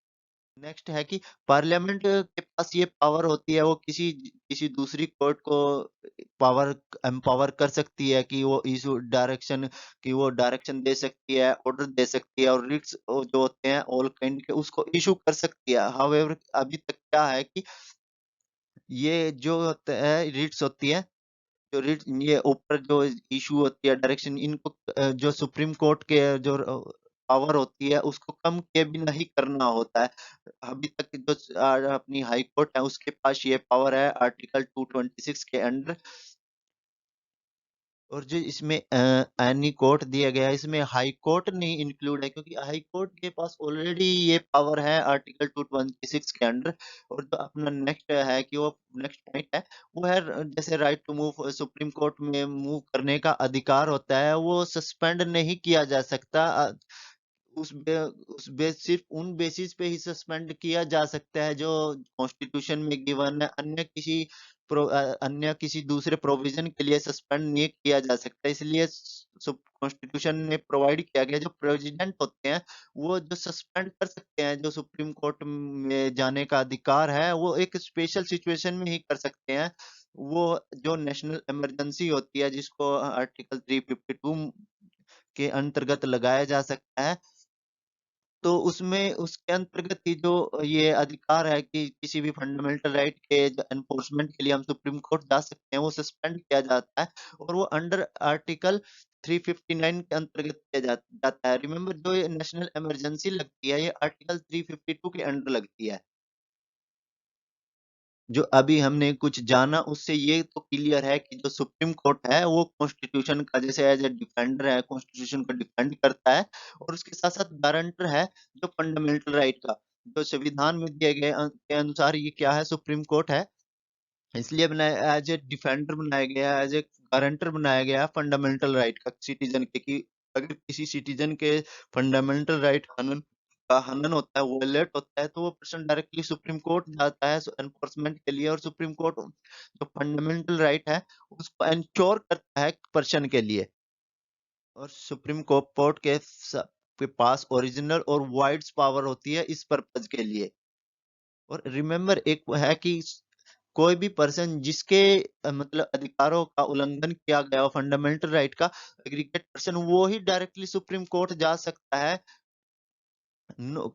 A: नेक्स्ट है कि पार्लियामेंट के पास ये पावर होती है, वो किसी किसी दूसरी कोर्ट को पावर एम्पावर कर सकती है कि वो इशू डायरेक्शन, कि वो डायरेक्शन दे सकती है, ऑर्डर दे सकती है, और रिट्स जो होते हैं ऑल काइंड के, उसको इशू कर सकती है। हाउएवर अभी तक क्या है कि ये जो होता है रिट्स होती है, जो रिट ये ऊपर जो इशू होती है डायरेक्शन, इनको जो सुप्रीम कोर्ट के जो पावर होती है उसको कम किए बिना ही करना होता है। अभी तक जो अपनी हाई कोर्ट है उसके पास ये पावर है आर्टिकल 226 के अंडर। और जो इसमें एनी कोर्ट दिया गया है, इसमें हाई कोर्ट नहीं इंक्लूड है, क्योंकि हाई कोर्ट के पास ऑलरेडी ये पावर है आर्टिकल 226 के अंडर। और जो अपना नेक्स्ट है कि वो नेक्स्ट पॉइंट है, वो है जैसे right to move, supreme court में मूव करने का अधिकार होता है, वो सस्पेंड नहीं किया जा सकता। सिर्फ उन बेसिस पे ही सस्पेंड किया जा सकता है जो कॉन्स्टिट्यूशन में गिवन है। अन्य किसी दूसरे प्रोविजन के लिए सस्पेंड नहीं किया जा सकता। इसलिए कॉन्स्टिट्यूशन ने प्रोवाइड किया गया, जो प्रेसिडेंट होते हैं वो जो सस्पेंड कर सकते हैं, जो सुप्रीम कोर्ट में जाने का अधिकार है वो एक स्पेशल सिचुएशन में ही कर सकते हैं। वो जो नेशनल इमरजेंसी होती है, जिसको आर्टिकल 352 के अंतर्गत लगाया जा सकता है, तो उसमें उसके अंतर्गत ही जो ये अधिकार है कि किसी भी फंडामेंटल राइट के एनफोर्समेंट के लिए हम सुप्रीम कोर्ट जा सकते हैं, वो सस्पेंड किया जाता है। और वो अंडर आर्टिकल 359 के अंतर्गत किया जाता है। रिमेम्बर, जो ये नेशनल इमरजेंसी लगती है, ये आर्टिकल 352 के अंडर लगती है। जो अभी हमने कुछ जाना उससे ये तो क्लियर है कि जो सुप्रीम कोर्ट है वो कॉन्स्टिट्यूशन का जैसे एज ए डिफेंडर है, कॉन्स्टिट्यूशन को डिफेंड करता है और उसके साथ साथ गारंटर है जो फंडामेंटल राइट का, जो संविधान में दिए गए के अनुसार ये क्या है, सुप्रीम कोर्ट है। इसलिए बनाया एज ए डिफेंडर बनाया गया है, एज ए गारंटर बनाया गया है फंडामेंटल राइट का सिटीजन के, कि अगर किसी सिटीजन के फंडामेंटल राइट हनन होता है, वोलेट होता है, तो वो पर्सन डायरेक्टली सुप्रीम कोर्ट जाता है एनफोर्समेंट के लिए, और सुप्रीम कोर्ट जो फंडामेंटल राइट है उसको इंश्योर करता है पर्सन के लिए। और सुप्रीम कोर्ट के पास ओरिजिनल और वाइड्स पावर होती है इस पर्पज के लिए। और रिमेम्बर एक वो है कि कोई भी पर्सन जिसके मतलब अधिकारों का उल्लंघन किया गया हो, फंडामेंटल राइट का, एग्रीगेट पर्सन वो ही डायरेक्टली सुप्रीम कोर्ट जा सकता है,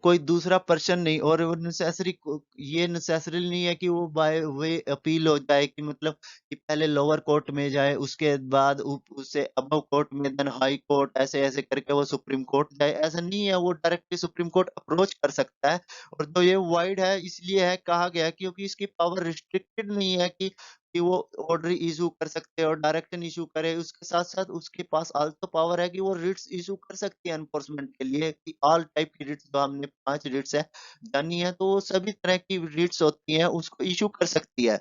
A: कोई दूसरा पर्सन नहीं। और वो नेसेसरी, ये नेसेसरी नहीं है कि वो बाय वे अपील हो जाए, कि मतलब कि पहले लोअर कोर्ट में जाए, उसके बाद उससे अबव कोर्ट में, देन हाई कोर्ट, ऐसे ऐसे करके वो सुप्रीम कोर्ट जाए, ऐसा नहीं है, वो डायरेक्टली सुप्रीम कोर्ट अप्रोच कर सकता है। और जो ये वाइड है इसलिए है कहा गया क्योंकि इसकी पावर रिस्ट्रिक्टेड नहीं है कि वो ऑर्डर इशू कर सकते हैं और डायरेक्शन इशू करे, उसके साथ साथ उसके पास आल्सो पावर है कि वो रिट्स इशू कर सकती है एनफोर्समेंट के लिए, कि ऑल टाइप की रिट्स, जो हमने 5 रिट्स है जानी है, तो वो सभी तरह की रिट्स होती हैं उसको इशू कर सकती है।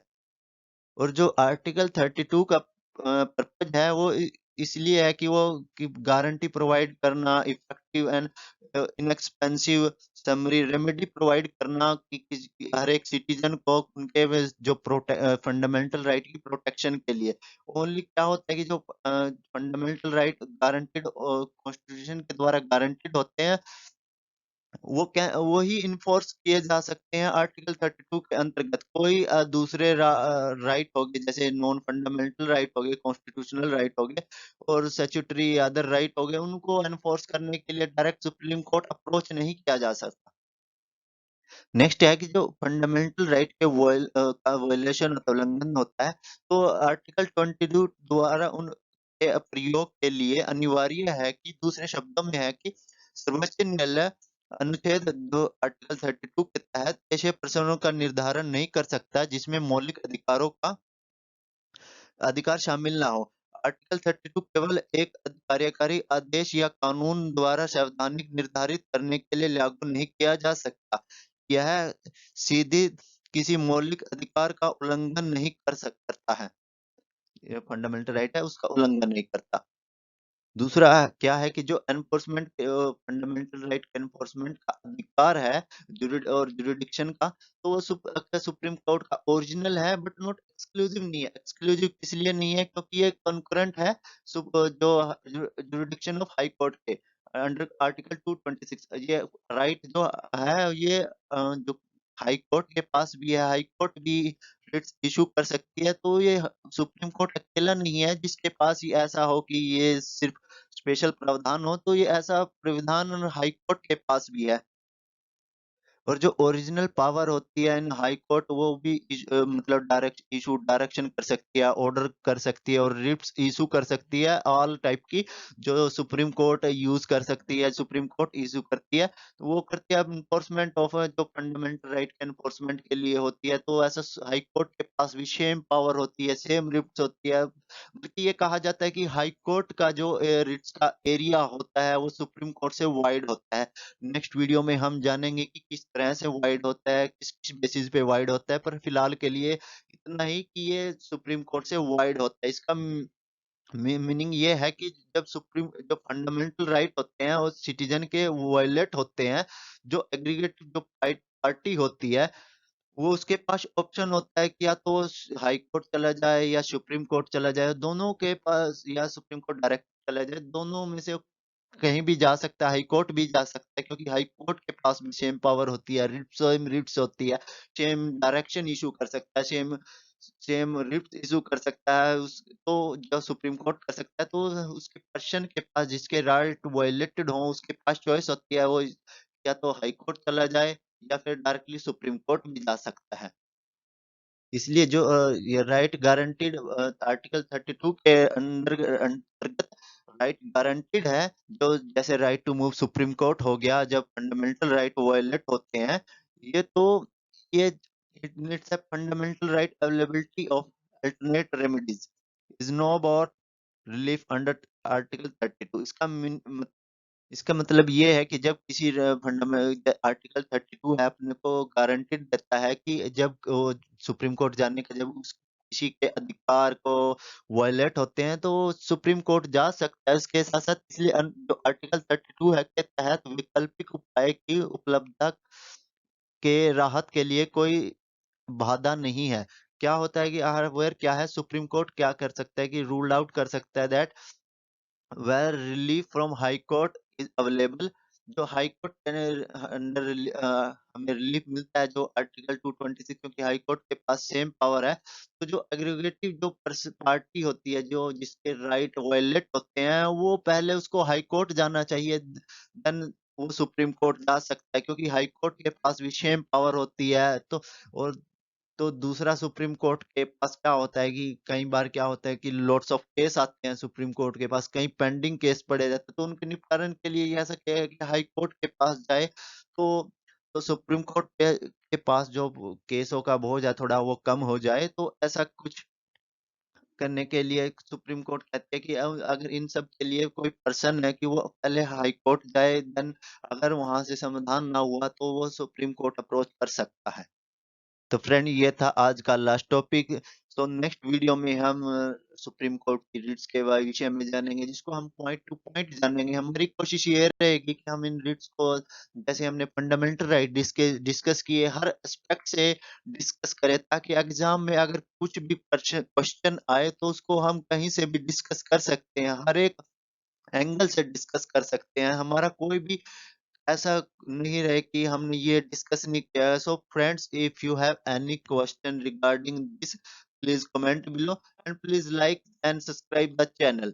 A: और जो आर्टिकल 32 का पर्पज है वो इसलिए है कि वो कि गारंटी प्रोवाइड करना, effective and inexpensive summary remedy provide करना, कि हर एक सिटीजन को उनके जो फंडामेंटल राइट की प्रोटेक्शन के लिए। ओनली क्या होता है कि जो फंडामेंटल राइट गारंटेड कॉन्स्टिट्यूशन के द्वारा गारंटेड होते हैं, वो क्या वो ही इन्फोर्स किए जा सकते हैं आर्टिकल 32 के अंतर्गत। कोई दूसरे राइट हो गए, जैसे नॉन फंडामेंटल राइट हो गए, कॉन्स्टिट्यूशनल राइट हो गए और स्टैट्यूटरी अदर राइट हो गए, उनको एनफोर्स करने के लिए डायरेक्ट सुप्रीम कोर्ट अप्रोच नहीं किया जा सकता। नेक्स्ट है कि जो फंडामेंटल राइट के का वायलेशन होता है, उल्लंघन होता है, तो आर्टिकल 22 द्वारा उन के प्रयोग के लिए अनिवार्य है, कि दूसरे शब्दों में है कि सर्वोच्च न्यायालय अनुच्छेद दो आर्टिकल 32 के तहत ऐसे प्रश्नों का निर्धारण नहीं कर सकता जिसमें मौलिक अधिकारों का अधिकार शामिल ना हो। आर्टिकल 32 केवल एक कार्यकारी आदेश या कानून द्वारा संवैधानिक निर्धारित करने के लिए लागू नहीं किया जा सकता। यह सीधे किसी मौलिक अधिकार का उल्लंघन नहीं करता है। ये फंडामेंटल राइट है, उसका उल्लंघन नहीं करता। दूसरा क्या है कि जो एनफोर्समेंट फंडामेंटल राइट के एनफोर्समेंट का अधिकार है, और जुरिडिक्शन का, तो वो सुप्रीम कोर्ट का ओरिजिनल है बट नॉट एक्सक्लूसिव नहीं है। एक्सक्लूसिव इसलिए नहीं है क्योंकि ये कंकरेंट है जो जुरिडिक्शन ऑफ हाई कोर्ट के अंडर आर्टिकल 226। ये राइट जो है ये जो हाई कोर्ट के पास भी है, हाई कोर्ट भी रिट्स इशू कर सकती है, तो ये सुप्रीम कोर्ट अकेला नहीं है जिसके पास ये ऐसा हो कि ये सिर्फ स्पेशल प्रावधान हो, तो ये ऐसा प्रावधान हाई कोर्ट के पास भी है। और जो ओरिजिनल पावर होती है इन हाई कोर्ट, वो भी मतलब डायरेक्शन कर सकती है, ऑर्डर कर सकती है और रिट्स इशू कर सकती है, ऑल टाइप की जो सुप्रीम कोर्ट यूज कर सकती है, सुप्रीम कोर्ट इशू करती है, तो वो करती है इन्फोर्समेंट ऑफ जो फंडामेंटल राइट के इन्फोर्समेंट के लिए होती है। तो ऐसा हाई कोर्ट के पास भी सेम पावर होती है, सेम रिट्स होती है, बल्कि ये कहा जाता है कि हाई कोर्ट का जो रिट्स का एरिया होता है वो सुप्रीम कोर्ट से वाइड होता है। नेक्स्ट वीडियो में हम जानेंगे कि किस तरह से वाइड होता है, किस किस बेसिस पे वाइड होता है, पर फिलहाल के लिए इतना ही कि ये सुप्रीम कोर्ट से वाइड होता है। इसका मीनिंग ये है कि जब सुप्रीम जो फंडामेंटल राइट होते हैं वो सिटीजन के वायलेट होते हैं, जो एग्रीगेट जो पार्टी होती है वो उसके पास ऑप्शन होता है कि या तो हाई कोर्ट चला जाए या सुप्रीम कोर्ट चला जाए, दोनों के पास, या सुप्रीम कोर्ट डायरेक्ट चला जाए, दोनों में से कहीं भी जा सकता है, हाई कोर्ट भी जा सकता है, क्योंकि हाई कोर्ट के पास भी सेम पावर होती है, सेम रिट्स होती है, सेम डायरेक्शन इशू कर सकता है, सेम सेम रिट्स इशू कर सकता है तो जो सुप्रीम कोर्ट कर सकता है, तो उसके पर्सन के पास जिसके राइट वायलेटेड हो उसके पास चॉइस होती है, वो या तो हाई कोर्ट चला जाए या फिर डायरेक्टली सुप्रीम कोर्ट भी जा सकता है। इसलिए जो ये राइट गारंटीड आर्टिकल 32 के अंतर्गत राइट गारंटीड है, जो जैसे right to move supreme court हो गया, जब फंडामेंटल राइट वायलेट होते हैं, ये तो ये it needs a fundamental right availability of alternate remedies is no about relief under article 32। इसका मतलब ये है कि जब किसी फंडामेंटल आर्टिकल 32 है अपने को गारंटेड देता है कि जब वो सुप्रीम कोर्ट जाने का जब किसी के अधिकार को वायलेट होते हैं तो सुप्रीम कोर्ट जा सकता है। उसके साथ साथ इसलिए जो आर्टिकल 32 है के तहत वैकल्पिक उपाय की उपलब्धता के राहत के लिए कोई बाधा नहीं है। क्या होता है कि हार्डवेयर क्या है, सुप्रीम कोर्ट क्या कर सकता है कि रूल आउट कर सकता है that where relief from high court is available। जो हाई कोर्ट के अंडर हमें रिलीफ मिलता है जो आर्टिकल 226, क्योंकि हाई कोर्ट के पास सेम पावर है। तो जो एग्रीगेटिव जो पार्टी होती है जो जिसके राइट वायलेट होते हैं वो पहले उसको हाई कोर्ट जाना चाहिए, देन वो सुप्रीम कोर्ट जा सकता है, क्योंकि हाई कोर्ट के पास भी सेम पावर होती है। और तो दूसरा सुप्रीम कोर्ट के पास क्या होता है कि कई बार क्या होता है कि लॉट्स ऑफ केस आते हैं सुप्रीम कोर्ट के पास, कई पेंडिंग केस पड़े रहते हैं, तो उनके निपटारण के लिए ये ऐसा क्या है कि हाई कोर्ट के पास जाए। तो सुप्रीम कोर्ट के पास जो केसों का बोझ है थोड़ा वो कम हो जाए, तो ऐसा कुछ करने के लिए सुप्रीम कोर्ट कहते हैं कि अगर इन सब के लिए कोई पर्सन है कि वो पहले हाई कोर्ट जाए, देन अगर वहां से समाधान ना हुआ तो वो सुप्रीम कोर्ट अप्रोच कर सकता है। तो फ्रेंड ये था आज का लास्ट टॉपिक। तो नेक्स्ट वीडियो में हम सुप्रीम कोर्ट की रिट्स के विषय में जानेंगे, जिसको हम पॉइंट टू पॉइंट जानेंगे। हमारी कोशिश ये रहेगी कि हम इन रिट्स को जैसे हमने फंडामेंटल राइट डिस्कस किए हर एस्पेक्ट से डिस्कस करें, ताकि एग्जाम में अगर कुछ भी क्वेश्चन आए तो उसको हम कहीं से भी डिस्कस कर सकते हैं, हर एक एंगल से डिस्कस कर सकते हैं। हमारा कोई भी ऐसा नहीं रहे कि हमने ये डिस्कस नहीं किया है। So friends, if you have any question regarding this, please comment below and please like and subscribe the channel.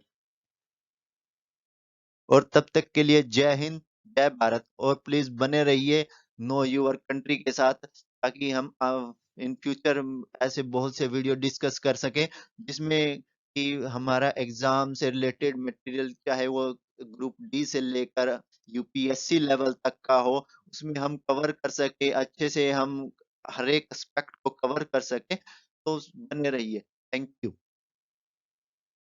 A: और तब तक के लिए जय हिंद, जय भारत, और प्लीज बने रहिए नो यूर कंट्री के साथ, ताकि हम इन फ्यूचर ऐसे बहुत से वीडियो डिस्कस कर सकें जिसमें कि हमारा एग्जाम से रिलेटेड मटेरियल चाहे वो ग्रुप डी से लेकर यूपीएससी लेवल तक का हो, उसमें हम कवर कर सके अच्छे से, हम हर एक एस्पेक्ट को कवर कर सके। तो बने रहिए। Thank you.